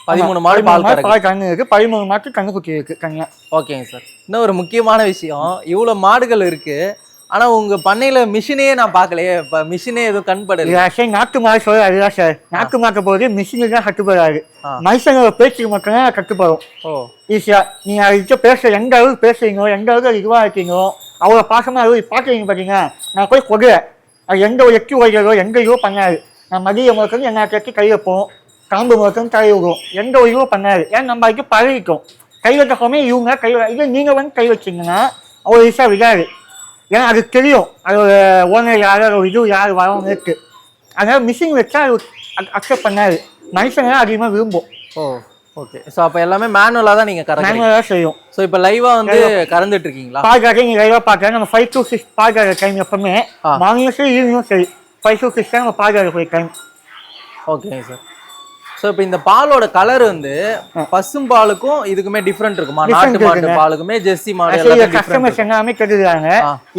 13 மாடு பால் கறந்து இருக்கு, 13 மாட்டு கண்ணுக்குட்டி இருக்கு தனியா. ஓகேங்க சார். இன்னும் ஒரு முக்கியமான விஷயம், இவ்வளோ மாடுகள் இருக்கு, ஆனா உங்க பண்ணையில மிஷினே நான் பார்க்கலையே. இப்போ மிஷினே எதுவும் கண்படல. நாட்டு மாடு சொல்ல அதுதான் சார். நாட்டு மாட்ட போது மிஷினுக்கு தான் கட்டுப்படாது, மனுஷங்களோட பேச்சுக்கு மட்டும் தான் கட்டுப்படும். ஈஸியா நீங்க அதுக்கிட்ட பேச எந்த அளவுக்கு பேசுறீங்களோ, எந்த அளவுக்கு அது இதுவாக இருக்கீங்களோ, அவ்வளோ பாசமாக அளவு பார்க்குறீங்க. பார்த்தீங்கன்னா நான் போய் கொடுறேன், அது எந்த ஒரு எட்டு வகைகளோ எந்த இதுவோ பண்ணாது. நான் மதிய முழுக்க என்ன கட்டி கை வைப்போம், காம்பு முழுக்க கை விடுவோம், எந்த ஒரு இதுவோ பண்ணாது. ஏன்னா நம்ம அதுக்கு பழகிக்கும். கை வைக்கப்போமே இவங்க கை இது நீங்கள் வந்து கை வச்சிங்கன்னா அவ்வளோ ஈஸியாக விடாது. ஏன்னா அது தெரியும் அதோட ஓனர் யார், ஒரு இது யார் வரவங்க இருக்கு. அதனால மிஷின் வச்சா அது அக்செப்ட் பண்ணாது, மனுஷங்க அதிகமாக விரும்பும். ஓகே. ஸோ அப்போ எல்லாமே மேனுவலாக தான் நீங்கள் மேனுவலாக செய்யும். ஸோ இப்போ லைவாக வந்து கறந்துட்டு இருக்கீங்களா? பால் நீங்கள் லைவாக பார்க்குறேன். நம்ம 5 to 6 பால் கறக்கிற டைம் எப்பவுமே மார்னிங்கும் சரி ஈவினிங்கும் சரி 5 to 6 தான் நம்ம பால் கறக்கிற டைம். ஓகேங்க சார். ஸோ இப்போ இந்த பாலோட கலர் வந்து பசும் பாலுக்கும் இதுக்குமே டிஃப்ரெண்ட் இருக்குமா? நாட்டு மாட்டு பாலுக்குமே ஜெர்சி மாடு கஸ்டமர்ஸ் எல்லாமே கேட்டுருக்காங்க,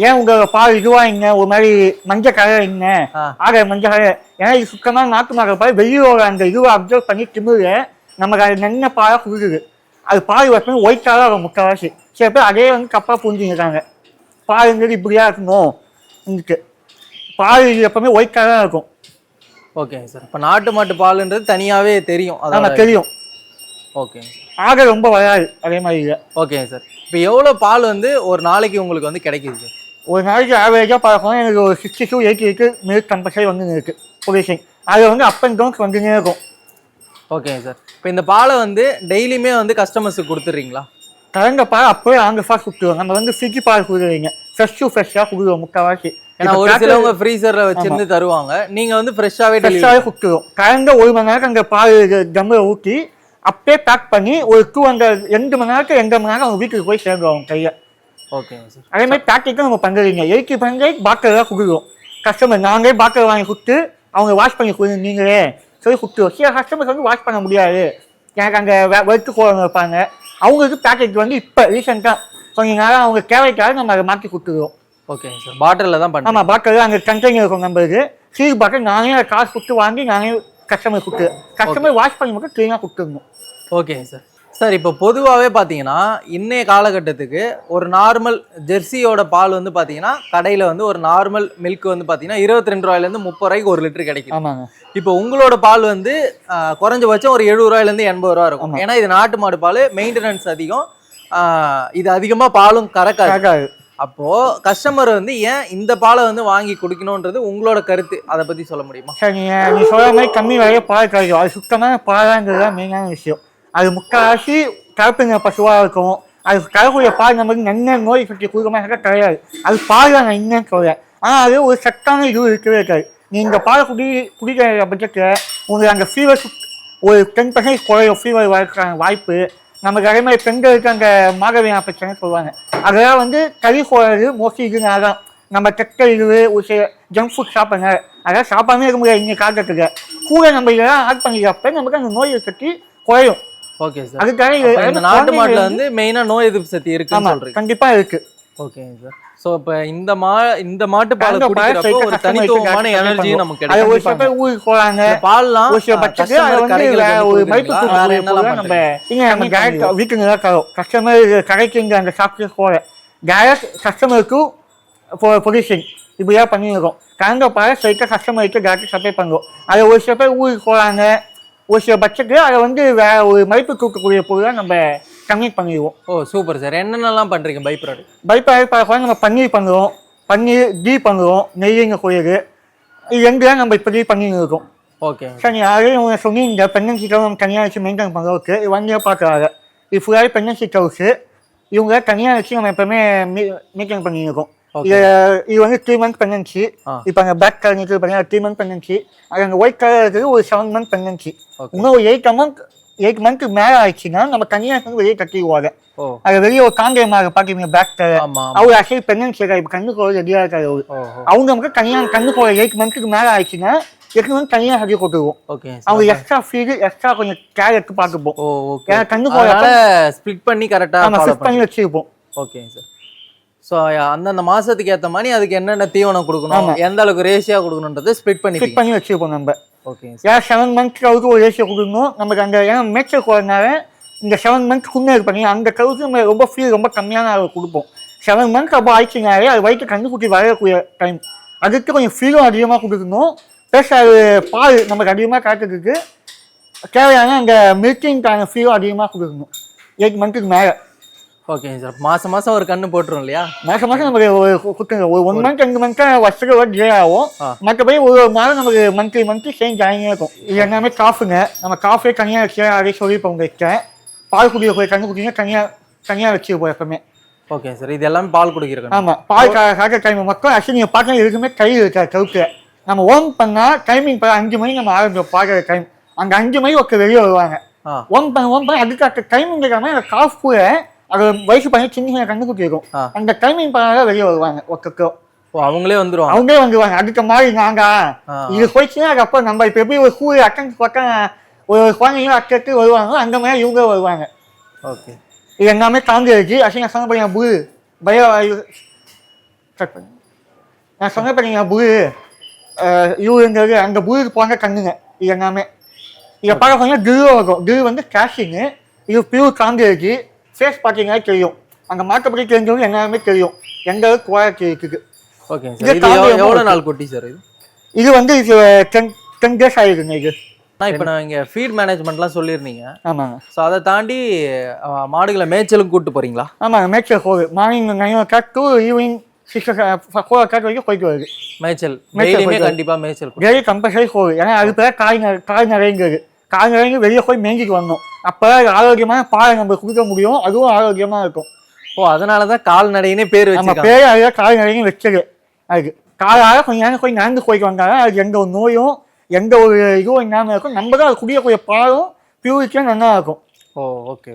ஏன் உங்க பால் இதுவாங்க ஒரு மாதிரி மஞ்சள் கலர் என்ன ஆக மஞ்சள் கலர்? ஏன்னா இது சுத்தமாக நாட்டு மாடு பால் வெயிலோட அந்த இதுவை அப்சர்வ் பண்ணி திமுக நமக்கு அது நென்ன பாலாக கொடுக்குது. அது பால் வசமே ஒயிட்டாக இருக்கும் முக்கால்வாசி. சில பேர் அதே வந்து கப்பாக புரிஞ்சுக்கிறாங்க, பாலுங்கிறது இப்படியா இருக்கணும். இருக்கு பால் எப்பவுமே ஒயிட்டாக தான் இருக்கும். Okay sir. இப்போ நாட்டு மாட்டு பாலுன்றது தனியாகவே தெரியும், அதான் தெரியும். ஓகே. ஆக ரொம்ப வராது அதே மாதிரி இல்லை. Okay sir. இப்போ எவ்வளோ பால் வந்து ஒரு நாளைக்கு உங்களுக்கு வந்து கிடைக்குது சார்? ஒரு நாளைக்கு ஆவரேஜாக பார்க்கணும் எனக்கு ஒரு 60 to 80 மில்க் கம்பல்சரி வந்து இருக்குது ப்ரொடியூசிங். அது வந்து அப் அண்ட் டவுன்ஸ் வந்துனே இருக்கும். ஓகேங்க சார். இப்போ இந்த பாலை வந்து டெய்லியுமே வந்து கஸ்டமர்ஸுக்கு கொடுத்துட்றீங்களா? கலந்த பால் அப்போயே ஆங்க ஃபாஸ்ட் கொடுத்துருவோம். நம்ம வந்து ஃப்ரிட்ஜ் பால் கொடுக்குறீங்க, ஃப்ரெஷ்ஷாக கொடுக்குறோம் முக்கால்வாசி. ஏன்னா ஒரு சிலவங்க ஃப்ரீசரில் வச்சிருந்து தருவாங்க, நீங்கள் வந்து ஃப்ரெஷ்ஷாகவே கொடுத்துருவோம். கலந்த 1 மணி நேரம் அந்த பால் ஜம்மில் ஊற்றி அப்பயே பேக் பண்ணி ஒரு 2 மணி நேரத்துக்கு 2 மணி நேரம் அவங்க வீட்டுக்கு போய் சேர்ந்துருவோம் கையை. ஓகேங்க சார். அதே மாதிரி பேக்கெட்டும் நம்ம பண்ணுறீங்க. 80% பாட்டில் தான் கொடுக்குறோம். கஸ்டமர் நாங்களே பாட்டில் வாங்கி கொடுத்து அவங்க வாஷ் பண்ணி கொடுங்க நீங்களே சொல்லி கொடுத்துருவோம். சில கஸ்டமர்ஸ் வந்து வாஷ் பண்ண முடியாது, எனக்கு அங்கே வெறுத்து கோவங்க வைப்பாங்க. அவங்களுக்கு பேக்கெட் வந்து இப்போ ரீசெண்டாக கொஞ்சம் நேரம் அவங்க தேவைக்காக நம்ம அதை மாற்றி கொடுத்துருவோம். ஓகேங்க சார். பாட்டிலில் தான் பண்ண. ஆமாம், பாட்டில் அங்கே கண்டெய்னர் இருக்கும் நம்மளுக்கு. சீல் பாட்டில் நானே காசு கொடுத்து வாங்கி நானே கஸ்டமர் கொடுத்துருவோம். கஸ்டமர் வாஷ் பண்ணி மட்டும் க்ளீனாக கொடுத்துருந்தோம். ஓகேங்க சார். சார் இப்போ பொதுவாகவே பார்த்தீங்கன்னா இன்றைய காலகட்டத்துக்கு ஒரு நார்மல் ஜெர்சியோட பால் வந்து பார்த்தீங்கன்னா கடையில் வந்து ஒரு நார்மல் மில்க் வந்து பார்த்தீங்கன்னா 22 ரூபாயிலேருந்து 30 ரூபாய்க்கு 1 லிட்டர் கிடைக்கும். ஆமாங்க. இப்போ உங்களோட பால் வந்து குறைஞ்சபட்சம் ஒரு 70 ரூபாயிலேருந்து 80 ரூபா இருக்கும். ஏன்னா இது நாட்டு மாடு பால், மெயின்டெனன்ஸ் அதிகம், இது அதிகமாக பாலும் கறக்காது. அப்போது கஸ்டமர் வந்து ஏன் இந்த பாலை வந்து வாங்கி குடிக்கணுன்றது உங்களோட கருத்து, அதை பற்றி சொல்ல முடியுமா? சார் நீ சொல்கிற மாதிரி கம்மி வரைய பால் கிடைக்கும். அது சுத்தமான பாலாங்கிறது தான் மெயினான விஷயம். அது முக்கால்வாசி கலப்புங்க பசுவாக இருக்கும். அது கலக்கூடிய பால் நமக்கு நல்ல நோய் சுற்றி கொடுக்கமாக கிடையாது. அது பால் தான் நான் என்னன்னு சொல்கிறேன். ஆனால் அது ஒரு சத்தான இது இருக்கவே இருக்காது. நீ இந்த பாலை குடிக்கிற பட்சத்தில் உங்களுக்கு அந்த ஃபீவர் ஒரு 10% குறையும். ஃபீவர் வரக்கான வாய்ப்பு நமக்கு அதே மாதிரி பெண்களுக்கு அந்த மாகவியா பிரச்சனை சொல்லுவாங்க. அதெல்லாம் வந்து கறி போடுறது மோஸ்ட்லி இதுனால தான். நம்ம கெட்ட இது ஒரு சில ஜங்க் ஃபுட் சாப்பிடுங்க, அதெல்லாம் சாப்பாமே இருக்க முடியாது இங்கே காலத்துக்கு. கூட நம்ம இதெல்லாம் ஆட் பண்ணிக்கிறப்ப நமக்கு அந்த நோயை சுற்றி குறையும். Okay sir. அதுக்காக இந்த நாட்டு மாட்டுல வந்து மெயினா நோய் எதிர்ப்பு சக்தி இருக்குன்னு சொல்றீங்க. கண்டிப்பா இருக்கு. ஓகேங்க சார். சோ இப்ப இந்த மாட்டு பால் குடிக்கிறப்போ ஒரு தனித்துவமான எனர்ஜி நமக்கு கிடைக்கும். ஒரு சில பேர் ஊருக்கு போறாங்க, பால்லாம் ஒரு சில பட்சத்துக்கு அதை வந்து ஒரு மதிப்பு வேற என்னலாம் நம்ம நம்ம டைரக்ட் வீட்டுக்கு தான் தரோம். கஸ்டமர் கடைக்கு இங்க அந்த ஷாப்க்கு போற டைரக்ட் கஸ்டமருக்கு பொசிஷன் இப்படியா பண்ணிருக்கோம். கலந்த பால் ஸ்ட்ரைட்டா கஸ்டமருக்கு டைரக்ட் சப்ளை பண்ணுவோம். அதை ஒரு சில பேர் ஊருக்கு போறாங்க, ஒரு சில பட்சத்துக்கு அதை வந்து வேற ஒரு மதிப்பு தூக்கக்கூடிய பொருளை நம்ம கம்மிட் பண்ணிடுவோம். ஓ சூப்பர் சார். என்னென்னலாம் பண்றீங்க பை ப்ராடக்ட்? பை ப்ராடக்ட் நம்ம பன்னீர் பண்ணுவோம், பன்னீர் கீ பண்ணுவோம், நெய்யுங்க கோயிலுக்கு இது 2 தான் நம்ம இப்படி பண்ணிட்டு இருக்கோம். ஓகே சார் நீங்கள் ஆல்ரெடி உங்களை சொன்னீங்க ப்ரெக்னன்சி கவர் நம்ம தனியாக வச்சு மெயின்டைன் பண்ணுறதுக்கு 1 இயர் பார்க்குறாங்க. இது ஃபுல்லாகவே ப்ரெக்னன்சி கவர்ஸு இவங்க தனியாக வச்சு நம்ம எப்பவுமே மெயின்டைன் பண்ணியிருக்கோம். இது வந்து 3 மந்த் ப்ரெக்னன்சி. இப்போ அங்கே பேக் கலர் நிற்கிறது பார்த்தீங்கன்னா 3 மந்த் ப்ரெக்னன்சி. அது அங்கே ஒயிட் கலர் இருக்குது ஒரு 7 மந்த் ப்ரெக்னன்சி. இன்னும் ஒரு 8 மந்த் மேலே ஆயிடுச்சுன்னா நம்ம தனியாக வந்து வெளியே கட்டிடுவாங்க. அது வெளியே ஒரு காங்கேயமாக பார்க்குறீங்க பேக் கலர் அவங்க ஆக்சுவலி ப்ரெக்னன்சி இப்போ கண்ணுக்கோள் ரெடியாக இருக்காது. அவங்க நமக்கு தனியாக கண்ணுக்கோள் 8 மந்த்துக்கு மேலே ஆயிடுச்சுன்னா 8 மந்த் தனியாக கட்டி கொடுத்துருவோம். அவங்க எக்ஸ்ட்ரா ஃபீடு எக்ஸ்ட்ரா கொஞ்சம் கேர் எடுத்து பார்த்துப்போம். ஏன்னா கண்ணுக்கோள் ஸ்ப்ளிட் பண்ணி கரெக்டாக ஃபிட் பண்ணி வச்சுருப்போம். Okay sir. ஸோ அந்தந்த மாசத்துக்கு ஏற்ற மாதிரி அதுக்கு என்னென்ன தீவனம் கொடுக்கணும், எந்த அளவுக்கு ரேஷியா கொடுக்கணுன்றது ஸ்ப்ளிட் பண்ணி வச்சுருப்போம் நம்ம. ஓகே ஏன்னா 7 மந்த்க்கு அளவுக்கு ஒரு ரேஷியோ கொடுக்கணும் நமக்கு. அந்த ஏன்னா மேட்சர் போகிறதுனால இந்த 7 மந்த் குன்னே பண்ணி அந்த கவுக்கு நம்ம ரொம்ப ஃபீல் ரொம்ப கம்மியான அளவு கொடுப்போம். 7 மந்த் அப்போ ஆயிடுச்சுனாலே அது வயிற்று கண்டுக்குட்டி வரக்கூடிய டைம். அதுக்கு கொஞ்சம் ஃபீலும் அதிகமாக கொடுக்கணும். ப்ளஸ் அது பால் நமக்கு அதிகமாக காட்டுறதுக்கு தேவையான அந்த மில்கிங்கான ஃபீலும் அதிகமாக கொடுக்கணும் 8 மந்த்துக்கு மேலே. ஓகேங்க சார். மாசம் ஒரு கண்ணு போட்டுரும் இல்லையா? மாசம் நமக்கு ஒரு 1 மந்த் 2 மந்த் வருஷத்துக்கு ஒரு டிலே ஆகும். மற்றபடி ஒரு மாதம் நமக்கு மந்த்லி சேஞ்ச் ஆகியே இருக்கும். இது எல்லாமே காஃபுங்க. நம்ம காஃபே தனியாக வச்சு அதே சொல்லி இப்போ உங்களுக்கு பால் குடிக்க போய் கண்ணு குடிங்க தனியாக வச்சுருப்போம் எப்பவுமே. Okay sir. இது எல்லாமே பால் குடிக்கிறோம். ஆமாம், பால் காக்க டைம் மட்டும் ஆக்சுவலி நீங்கள் பார்க்க இருக்குமே கை இருக்காது கவுக்கு. நம்ம ஓன் பண்ணால் டைமிங் 5 மணிக்கு நம்ம ஆரம்பிச்சோம் பார்க்குற டைம். அங்கே 5 மணி ஒருத்தர் வெளியே வருவாங்க. ஓன் பண்ண அதுக்கு டைமிங் இருக்காம அந்த காஃப் கூட அது வயசு பண்ணி சின்ன கண்ணுக்குட்டி இருக்கும். அந்த டைமிங் பண்ணாத வெளியே வருவாங்க ஒருத்தருக்கோ. அவங்களே வந்துருவாங்க. அதுக்கு மாதிரி நாங்க இது போயிடுச்சுன்னா அதுக்கப்புறம் நம்ம இப்போ எப்படி ஒரு ஸ்கூல் அக்கௌண்ட் பக்கம் ஒரு குழந்தைங்களும் அக்கத்து வருவாங்க அந்த மாதிரி இவங்க வருவாங்க. ஓகே. இது எல்லாமே தாண்டி இருக்கு. அசிங்க சொன்ன பண்ணீங்க புது பயோ நான் சொன்ன பண்ணீங்க புது இவங்கிறது அந்த புதுக்கு போங்க கண்ணுங்க. இது எல்லாமே இதை பார்க்க போனீங்கன்னா டியூ இருக்கும். டியூ வந்து கேஷிங்கு. இது பியூர் தாண்டி இருக்கு. ஃபேஸ் பார்த்தீங்கன்னா தெரியும். அங்கே மாற்றப்படி தெரிஞ்சவங்க எல்லாமே தெரியும் எந்த அளவுக்கு குவாலிட்டி இருக்குது. ஓகே. எவ்வளோ நாள் குட்டி சார் இது? இது வந்து 10 days ஆகிருக்குங்க. இது இப்போ நான் இங்கே ஃபீட் மேனேஜ்மெண்ட்லாம் சொல்லியிருந்தீங்க. ஆமாங்க. ஸோ அதை தாண்டி மாடுகளை மேய்ச்சலுக்கு கூப்பிட்டு போகிறீங்களா? ஆமாங்க, மேய்ச்சல் போகுது. Morning 9 o'clock to evening 4 o'clock வரைக்கும் போயிட்டு வருது. மேய்ச்சல் கண்டிப்பாக மேய்ச்சல் டெய்லி கம்பல்சரி போகுது. ஏன்னா அது பேர் காய் நிறைங்கிறது. காய் நிறைங்க வெளியே போய் மேய்ஞ்சிட்டு வரணும். அப்போ ஆரோக்கியமான பாலை நம்ம கொடுக்க முடியும். அதுவும் ஆரோக்கியமாக இருக்கும். அதனால தான் கால்நடையினே பேர் வச்சு பேர் அதுதான் காய் நிறைய வச்சது. அதுக்கு காலாக கொஞ்சம் நேரம் போய் நடந்து போயிட்டு வந்தாலும் அதுக்கு எந்த ஒரு நோயும் எந்த ஒரு இதுவும் இல்லாமல் இருக்கும். நம்ம தான் அது குடிக்கக்கூடிய பாலும் பியூரிட்டியும் நல்லா இருக்கும். ஓகே.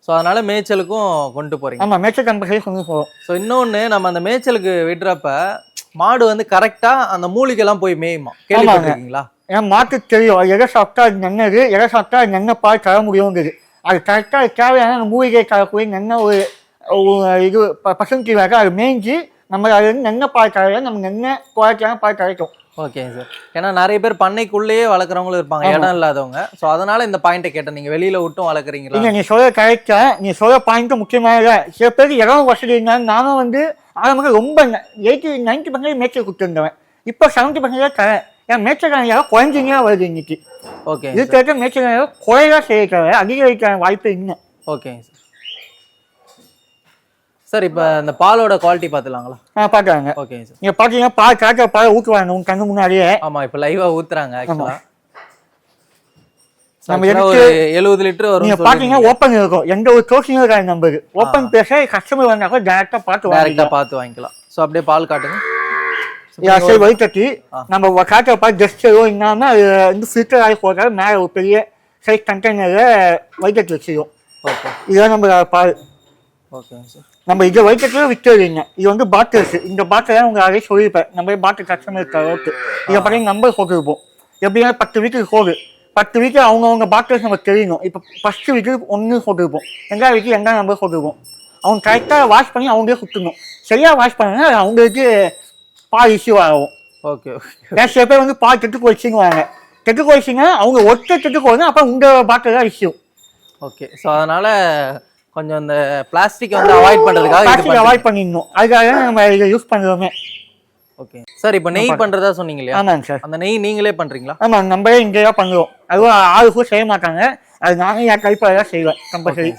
ஸோ அதனால மேய்ச்சலுக்கும் கொண்டு போறீங்க? ஆமாம், மேய்ச்சல் கம்பல்சரி கொண்டு போகிறோம். ஸோ இன்னொன்று நம்ம அந்த மேய்ச்சலுக்கு விடுறப்ப மாடு வந்து கரெக்டாக அந்த மூலிகைலாம் போய் மேயுமா? கேள்விப்பட்டிருக்கீங்களா? ஏன்னா மாட்டுக்கு தெரியும் எதை சாப்பிட்டா அது நன்னது, எதை சாப்பிட்டா அது நன்ன பால் தர முடியுங்கிறது. அது கரெக்டாக அது தேவையான அந்த மூலிகை தரக்கூடிய நன்ன ஒரு இது பசங்க அது மேய்ஞ்சி நம்ம அது வந்து நன்ன பால் தர நம்ம நன்ன குவாலிட்டியான பால் கிடைக்கும். Okay sir. ஏன்னா நிறைய பேர் பண்ணைக்குள்ளேயே வளர்க்குறவங்களும் இருப்பாங்க, இடம் இல்லாதவங்க. ஸோ அதனால இந்த பாயிண்ட்டை கேட்டேன். நீங்கள் வெளியில் விட்டும் வளர்க்குறீங்களா? இல்லை, நீ சொல்ல கரெக்டாக. நீ சொல்ல பாயிண்ட்டும் முக்கியமாக. சில பேருக்கு இடம் வசதி இருந்தாலும் நானும் வந்து ஆரம்பத்தில் ரொம்ப 80-90% மேய்ச்சல் கொடுத்துருந்தவன். இப்போ 70% தரேன். ஏன் மேய்ச்சல் யாரும் குறைஞ்சிங்களா வருது இன்னைக்கு. ஓகே. இதுக்கு இருக்க மேய்ச்சல் குறையாக செய்ய அதிகரிக்க வாய்ப்பு இல்லை. Okay sir. சார் இப்போ இந்த பாலோட குவாலிட்டி பார்த்துலாங்களா? பார்க்கலாங்க. Okay sir. நீங்கள் பார்த்தீங்கன்னா பால் கரெக்டாக பால் ஊற்றுவாங்க உங்க கண்ணு முன்னாடியே. ஆமாம், இப்போ லைவாக ஊற்றுறாங்க. ஆக்சுவலாக நம்ம ஒரு 70 லிட்டர் வரும். நீங்கள் பார்த்தீங்கன்னா ஓப்பன் இருக்கும். எந்த ஒரு தோசையும் இருக்காது. நம்மளுக்கு ஓப்பன் பேச கஸ்டமர் வந்தால் டேரெக்டாக பார்த்து வாங்கிக்கலாம். ஸோ அப்படியே பால் காட்டுங்க. வயிற்று நம்ம காட்டுற பால் ஜஸ்ட் எதுவும் இல்லாமல் அது வந்து ஃபில்டர் ஆகி போடுறது மேலே ஒரு பெரிய சைஸ் கண்டெய்னரில் வயிற்று வச்சுருவோம். ஓகே. இதுதான் நம்ம பால். Okay sir. நம்ம இதை வயிற்றுல விற்றுறீங்க. இது வந்து பாட்டில்ஸ். இந்த பாட்டில் உங்கள் அதே சொல்லியிருப்பேன். நம்ம பாட்டில் கஸ்டமர் ஓகே. இதை பார்த்தீங்கன்னா நம்பர் போட்டுருப்போம். எப்படின்னா 10 வீட்டுக்கு போகுது. 10 வீக்கில் அவங்கவுங்க டாக்டர்ஸ் நமக்கு தெரியணும். இப்போ ஃபஸ்ட்டு வீக்கு 1 போட்டுருப்போம், 2வது வீக்கு 2ஆம் நம்பர் போட்டுருப்போம். அவங்க கரெக்டாக வாஷ் பண்ணி அவங்களே சுற்றணும். சரியாக வாஷ் பண்ணாங்கன்னா அவங்களுக்கு பால் இஷ்யூ ஆகும். ஓகே ஏன் சில பேர் வந்து பால் கெட்டு போயிடுச்சுங்குவாங்க. கெட்டு போயிடுச்சுன்னா அவங்க ஒருத்தர் கெட்டு போகுது, அப்போ உங்கள் பாட்டில் தான் இஷ்யூ. ஓகே. ஸோ அதனால கொஞ்சம் இந்த பிளாஸ்டிக் வந்து அவாய்ட் பண்ணுறதுக்காக பிளாஸ்டிக் அவாய்ட் பண்ணிடணும். அதுக்காக நம்ம இதை யூஸ் பண்ணுறோமே. Okay sir. இப்போ நெய் பண்ணுறதா சொன்னீங்க இல்லையா? ஆமாங்க சார். அந்த நெய் நீங்களே பண்ணுறீங்களா? ஆமாம், நம்மளே இங்கே தான் பண்ணுவோம். அதுவும் ஆளுக்கும் செய்ய மாட்டாங்க, அது நானே என் கைப்பாக தான் செய்வேன் கம்பல்சரி.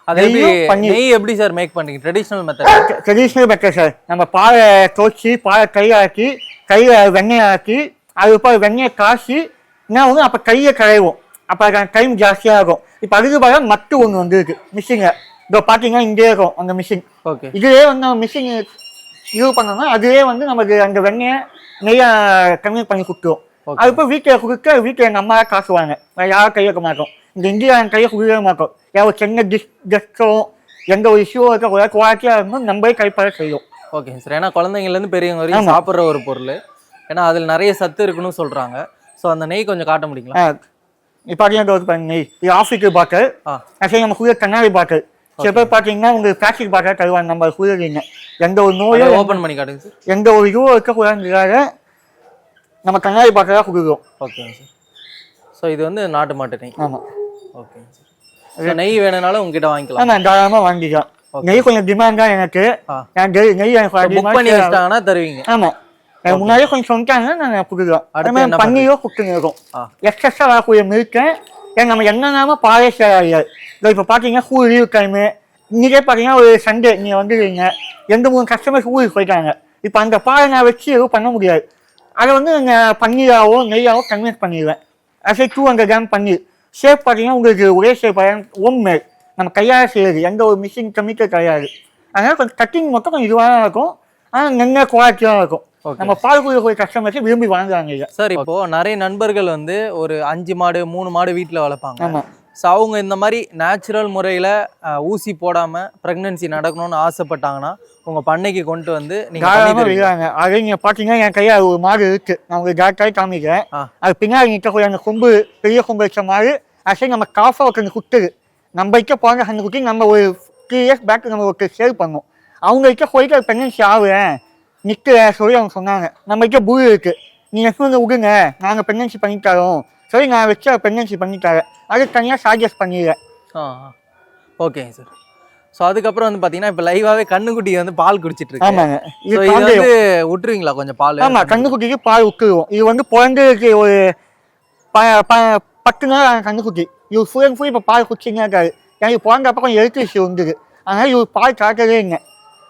அது எப்படி நெய் எப்படி சார் மேக் பண்ணுறீங்க? Traditional method? Traditional method sir. நம்ம பாலை தோச்சி பாலை கையாக்கி கையில் வெண்ணெய் ஆக்கி அதுக்கப்புறம் வெண்ணெயை காய்ச்சி என்ன வந்து அப்போ கையை கரைவோம். அப்போ அதுக்கான டைம் ஜாஸ்தியாக இருக்கும். இப்போ அதுக்கு பதிலாக மட்டு ஒன்று வந்துருக்கு மிஷினில். இப்போ பார்த்தீங்கன்னா இங்கே இருக்கும் அந்த மிஷின். ஓகே. இதுவே வந்து நம்ம மிஷின் யூஸ் பண்ணோம்னா அதுவே வந்து நமக்கு அந்த வெண்ணெயை நெய்யை கம்மி பண்ணி கொடுத்துரும். அதுக்கப்புறம் வீட்டில் கொடுக்க வீட்டில் எங்கள் அம்மா காசுவாங்க, யாரும் கை வைக்க மாட்டோம். இந்த இந்தியா கையை கொடுக்கவே மாட்டோம். யாரும் சின்ன கெஸ்ட்டோ எந்த ஒரு இஷ்யூவோ இருக்க குவாலிட்டியாக இருக்கும், நம்மளே கைப்பட செய்யும். Okay sir. ஏன்னா குழந்தைங்கலேருந்து பெரியவங்க வரைக்கும் சாப்பிட்ற ஒரு பொருள், ஏன்னா அதில் நிறைய சத்து இருக்குன்னு சொல்கிறாங்க. ஸோ அந்த நெய் கொஞ்சம் காட்ட முடியுங்களா? இப்போ பார்த்தீங்கன்னா நெய் இது ஆஃப்ரிக்கா பாட்டில். சரி, நம்ம குளிர் கண்ணாடி பாட்டில். சில பேர் பார்த்தீங்கன்னா உங்களுக்கு பிளாஸ்டிக் பாட்டில் தருவாங்க. நம்ம குளிர்றீங்க எந்த ஒரு நோயும் ஓப்பன் பண்ணி காட்டுங்க சார். எந்த ஒரு இதுவும் இருக்கக்கூடாதுக்காக நம்ம கண்ணாடி பாட்டில் தான் கொடுக்குறோம். ஓகேங்க சார். ஸோ இது வந்து நாட்டு மாட்டு நெய். ஆமாம். ஓகேங்க சார். நெய் வேணும்னாலும் உங்ககிட்ட வாங்கிக்கலாம். ஆமாம், தாராளமாக வாங்கிக்கலாம். நெய் கொஞ்சம் டிமாண்ட் தான் எனக்கு. நெய் எனக்கு புக் பண்ணி வச்சிட்டாங்கன்னா தருவீங்க? ஆமாம், முன்னாடியே கொஞ்சம் சொன்னாங்கன்னா நாங்கள் கொடுக்குறோம். அதுமாதிரி பன்னீரோ கொடுத்துருக்கோம். எக்ஸஸாக வரக்கூடிய மில்கை ஏன் நம்ம என்னென்னாம பாலே சேராது. இப்போ பார்த்தீங்கன்னா ஸ்கூல் லீவ் டைமு இன்றைக்கே பார்த்தீங்கன்னா ஒரு சண்டே நீங்கள் வந்துடுவீங்க, 2-3 கஸ்டமர்ஸ் ஊருக்கு போயிட்டாங்க. இப்போ அந்த பாலை நான் வச்சு எதுவும் பண்ண முடியாது. அதை வந்து நாங்கள் பன்னீராவோ நெய்யாவோ கன்வெர்ட் பண்ணிடுவேன். அது 200 கிராம் பன்னீர். ஷேப் பார்த்தீங்கன்னா உங்களுக்கு ஒரே ஷேப் ஹோம் மேட், நம்ம கையால் செய்யுது, எந்த ஒரு மிஷின் கெமிக்கல் கிடையாது. அதனால் கொஞ்சம் கட்டிங் மட்டும் கொஞ்சம் இதுவாக தான் இருக்கும், ஆனால் நல்ல குவாலிட்டியாக இருக்கும். நம்ம பால் குடிக்கிற கஸ்டமர்ஸ் விரும்பி வாங்குறாங்க. சார், இப்போ நிறைய நண்பர்கள் வந்து ஒரு 5 மாடு 3 மாடு வீட்டில் வளர்ப்பாங்க. ஆமாம். ஸோ அவங்க இந்த மாதிரி நேச்சுரல் முறையில் ஊசி போடாமல் ப்ரெக்னென்சி நடக்கணும்னு ஆசைப்பட்டாங்கன்னா உங்கள் பண்ணைக்கு கொண்டு வந்து நீங்கள் விடுறாங்க. அது நீங்கள் பார்த்தீங்கன்னா என் கையில் ஒரு மாடு இருக்குது, நான் உங்களுக்கு டேரக்டாக காமிக்கிறேன். அது பின்னாடி நிற்கக்கூடிய அந்த கொம்பு பெரிய கொம்பு வச்ச மாடு ஆக்சுவலி நம்ம காஃபாக ஒருத்தங்க குத்துது. நம்ம வைக்க போங்க அந்த குட்டி நம்ம ஒரு 3 இயர்ஸ் பேக் நம்ம ஒரு சேவ் பண்ணோம். அவங்க வைக்க போயிட்டு அது ப்ரெக்னென்சி ஆகுறேன் நிற்க சொல்லி அவங்க சொன்னாங்க. நம்ம வைக்க பூ இருக்குது, நீங்கள் வந்து விடுங்க நாங்கள் ப்ரெக்னென்சி பண்ணித்தரோம் சொல்லி நான் வச்சு ப்ரெக்னென்சி பண்ணித்தரேன். அது தனியாக சார்ஜஸ் பண்ணிடுறேன். ஓகேங்க சார். ஸோ அதுக்கப்புறம் வந்து பார்த்தீங்கன்னா இப்போ லைவாகவே கண்ணுக்குட்டி வந்து பால் குடிச்சிட்டு இருக்கு. ஆமாங்க. இது வந்து விட்டுருவீங்களா கொஞ்சம் பால்? ஆமாம், கண்ணுக்குட்டிக்கு பால் விட்டுருவோம். இது வந்து பிறந்ததுக்கு ஒரு 10 நாள் கண்ணுக்குட்டி. இது ஃபுல் அண்ட் ஃபுல் இப்போ பால் குடிச்சிங்கன்னா இருக்காது. எனக்கு பிறந்தப்போ கொஞ்சம் எழுத்து வந்துது, அதனால் இவர் பால் கறக்கவே இல்லை.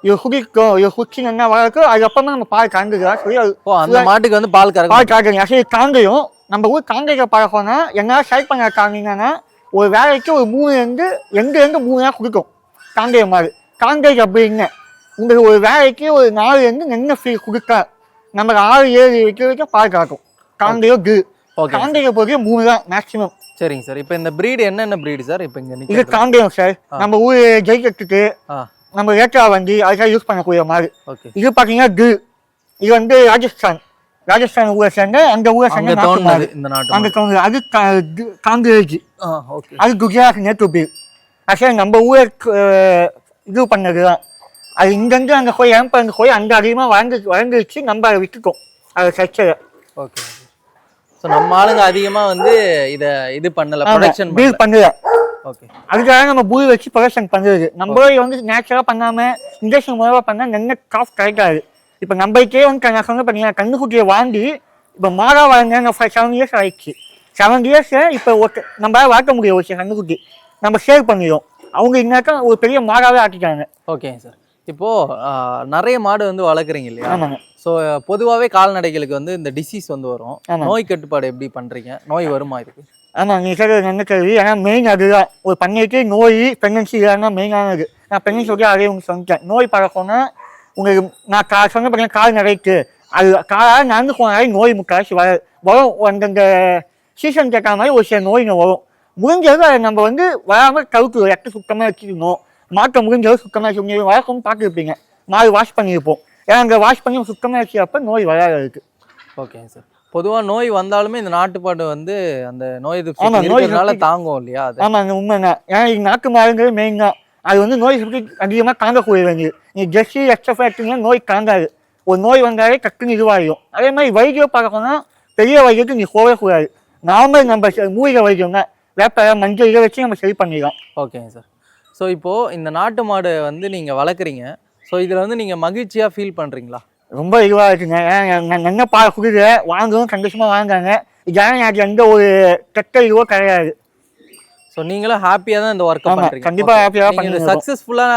இது குடிக்கும், இது குடிச்சிங்கன்னா வளர்க்கும், அதுக்கப்புறமா நம்ம பால் கறந்துக்கலாம் சொல்லி அந்த மாட்டுக்கு வந்து பால் கறக்குங்க. ஆக்சுவலி காங்கையும் நம்ம ஊர் காங்கைக்கு பழக்கம்னா என்னால் சைட் பண்ண காங்கிங்கன்னா ஒரு வேலைக்கு ஒரு 2-3 நாள் கொடுக்கும் காங்கை மாதிரி. காங்கைக்கு அப்படிங்க உங்களுக்கு ஒரு வேலைக்கு ஒரு 4 நெண்ண ஃபீ கொடுத்தா நமக்கு 6-7 வரைக்கும் பால் கறக்கும். காங்கையோ காங்கையை பொறுத்து 3 தான் மேக்ஸிமம். சரிங்க சார். இப்போ இந்த ப்ரீடு என்னென்ன ப்ரீடு சார்? இப்போ இங்கே இது காங்கேயம் சார். நம்ம ஊர் ஜெயிக்கிறதுக்கு நம்ம ஏற்றா வண்டி அதுக்காக யூஸ் பண்ணக்கூடிய மாதிரி. இது பார்த்தீங்கன்னா இது வந்து ராஜஸ்தான் ஊரை சேர்ந்த அந்த ஊரை சேர்ந்த அந்த தோணுது. அது காங்கிரேஜ், அது குஜராத் நேற்று பீர். ஆக்சுவலாக நம்ம ஊரை இது பண்ணது தான். அது இங்கேருந்து அங்கே போய் அங்கே போய் அங்கே அதிகமாக வளர்ந்துருச்சு. நம்ம அதை விட்டுட்டோம் அதை சர்ச்சை. ஓகே. ஸோ நம்ம ஆளுங்க அதிகமாக வந்து இதை இது பண்ணல, ப்ரொடக்ஷன் பீர் பண்ணல. ஓகே. அதுக்காக நம்ம பூரி வச்சு ப்ரொடக்ஷன் பண்ணுறது. நம்மளே வந்து நேச்சுரலாக பண்ணாமல் இன்ஜெக்ஷன் மூலமாக பண்ணால் நல்ல காஃப் கிடைக்காது. இப்போ நம்மளுக்கே வந்து நான் சொன்ன பார்த்தீங்கன்னா கண்ணுக்குட்டியை வாங்கி இப்போ மாதா வளர்ந்தாங்க 7 இயர்ஸ் ஆயிடுச்சு. 7 இயர்ஸை இப்போ நம்மளால வளர்க்க முடியும். ஒரு கண்ணுக்குட்டி நம்ம சேவ் பண்ணிடுவோம். அவங்க இன்னக்கா ஒரு பெரிய மாடாவே ஆக்கிட்டாங்க. ஓகேங்க சார். இப்போது நிறைய மாடு வந்து வளர்க்குறீங்க இல்லையா? ஆமாங்க. ஸோ பொதுவாகவே கால்நடைகளுக்கு வந்து இந்த டிசீஸ் வந்து வரும். நோய் கட்டுப்பாடு எப்படி பண்ணுறீங்க? நோய் வருமா இதுக்கு? ஆமாம், நீங்கள் சார் நல்ல கேள்வி. ஏன்னா மெயின் அதுதான் ஒரு பண்ணிட்டு நோய் ப்ரெக்னன்சி இதெல்லாம் மெயினானது. நான் ப்ரெக்னன்சி சொல்லி அதே உங்களுக்கு சொல்லிட்டேன். நோய் பழக்கம்னா உங்களுக்கு நான் சொன்ன பார்த்தீங்கன்னா கால் நிறைக்கு அது காலாக நடந்து போனாலே நோய் முக்கால்வாசி வரும். அந்தந்த சீசன் கேட்காத மாதிரி ஒரு சில நோய்ங்க வரும். முடிஞ்சது அதை நம்ம வந்து வராமல் தவிர்த்து இடத்த சுத்தமாக வச்சுக்கணும். மாற்ற முடிஞ்சது சுத்தமாக வச்சு வழக்கம்னு பார்த்துருப்பீங்க. மாடு வாஷ் பண்ணியிருப்போம். ஏன்னா அங்கே வாஷ் பண்ணி சுத்தமாக வச்சுக்கப்போ நோய் வராது இருக்கு. ஓகேங்க சார். பொதுவா நோய் வந்தாலுமே இந்த நாட்டுப்பாடு வந்து அந்த நோய் எதிர்ப்பு ஆமா, சக்தி நோய் இருக்கிறதுனால எதிர்ப்பு தாங்கும் இல்லையா அது? ஆமாங்க, உண்மைங்க. ஏன்னா இது நாட்டு மாடுங்கிறது மெயின் தான். அது வந்து நோய் எதிர்ப்பு அதிகமாக தாங்கக்கூடியது. நீ ஜெர்சி எக்ஸ்எஃப் எடுத்தீங்கன்னா நோய் தாங்காது. ஒரு நோய் வந்தாலே டக்குன்னு இதுவாகிடும். அதே மாதிரி வைத்தியம் பார்க்கணும்னா பெரிய வைத்தியத்துக்கு நீ போகவே கூடாது. நார்மல் நம்ம மூலிகை வைத்தியம் தான். வேப்ப மஞ்சள் இதை வச்சு நம்ம சரி பண்ணிடலாம். ஓகேங்க சார். ஸோ இப்போ இந்த நாட்டு மாடு வந்து நீங்க வளர்க்குறீங்க. ஸோ இதுல வந்து நீங்க மகிழ்ச்சியா ஃபீல் பண்றீங்களா? ரொம்ப இதுவாக இருக்குங்க. ஏன்னா நல்ல பால் கொடுக்குற வாங்கவும் சந்தோஷமாக வாங்குறாங்க. இதனால் எனக்கு எந்த ஒரு கெட்ட இதுவோ கிடையாது. ஸோ நீங்களும் ஹாப்பியா தான் இந்த ஒர்க்கை ஆமாம், பண்றீங்க. கண்டிப்பாக ஹாப்பியாக நீங்க பண்ணி சக்ஸஸ்ஃபுல்லா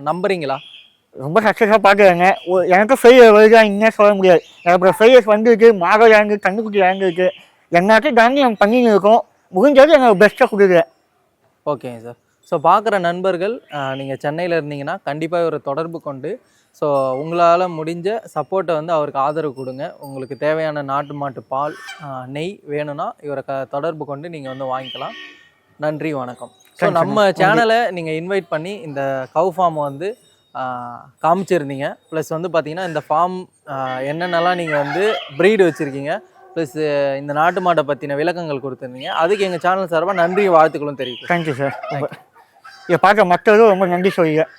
நம்புறீங்களா? ரொம்ப சக்ஸஸாக பார்க்குறாங்க. எனக்கு ஃபெயிலியர் வருதா இன்னும் சொல்ல முடியாது. எனக்கு ஃபெயிலியர்ஸ் வந்துருக்கு, மாடு இறங்கு, கண்ணுக்குட்டி இறங்குருக்கு. எல்லாத்தையும் தாண்டி நம்ம பண்ணின்னு இருக்கோம். முடிஞ்சது எனக்கு பெஸ்ட்டாக கொடுக்குறேன். ஓகேங்க சார். ஸோ பார்க்குற நண்பர்கள் நீங்கள் சென்னையில் இருந்தீங்கன்னா கண்டிப்பாக இவரை தொடர்பு கொண்டு ஸோ உங்களால் முடிஞ்ச சப்போர்ட்டை வந்து அவருக்கு ஆதரவு கொடுங்க. உங்களுக்கு தேவையான நாட்டு மாட்டு பால் நெய் வேணும்னா இவரை தொடர்பு கொண்டு நீங்கள் வந்து வாங்கிக்கலாம். நன்றி, வணக்கம். ஸோ நம்ம சேனலை நீங்கள் இன்வைட் பண்ணி இந்த கவு ஃபார்மை வந்து காமிச்சிருந்தீங்க. ப்ளஸ் வந்து பார்த்தீங்கன்னா இந்த ஃபார்ம் என்னென்னலாம் நீங்கள் வந்து ப்ரீடு வச்சுருக்கீங்க, ப்ளஸ் இந்த நாட்டு மாட்டை பற்றின விளக்கங்கள் கொடுத்துருந்தீங்க. அதுக்கு எங்கள் சேனல் சார்பாக நன்றி வாழ்த்துக்களும் தெரிவிக்கிறேன். Thank you sir. இதை பார்க்க மக்களும் ரொம்ப நன்றி சொல்லிக்கிறேன்.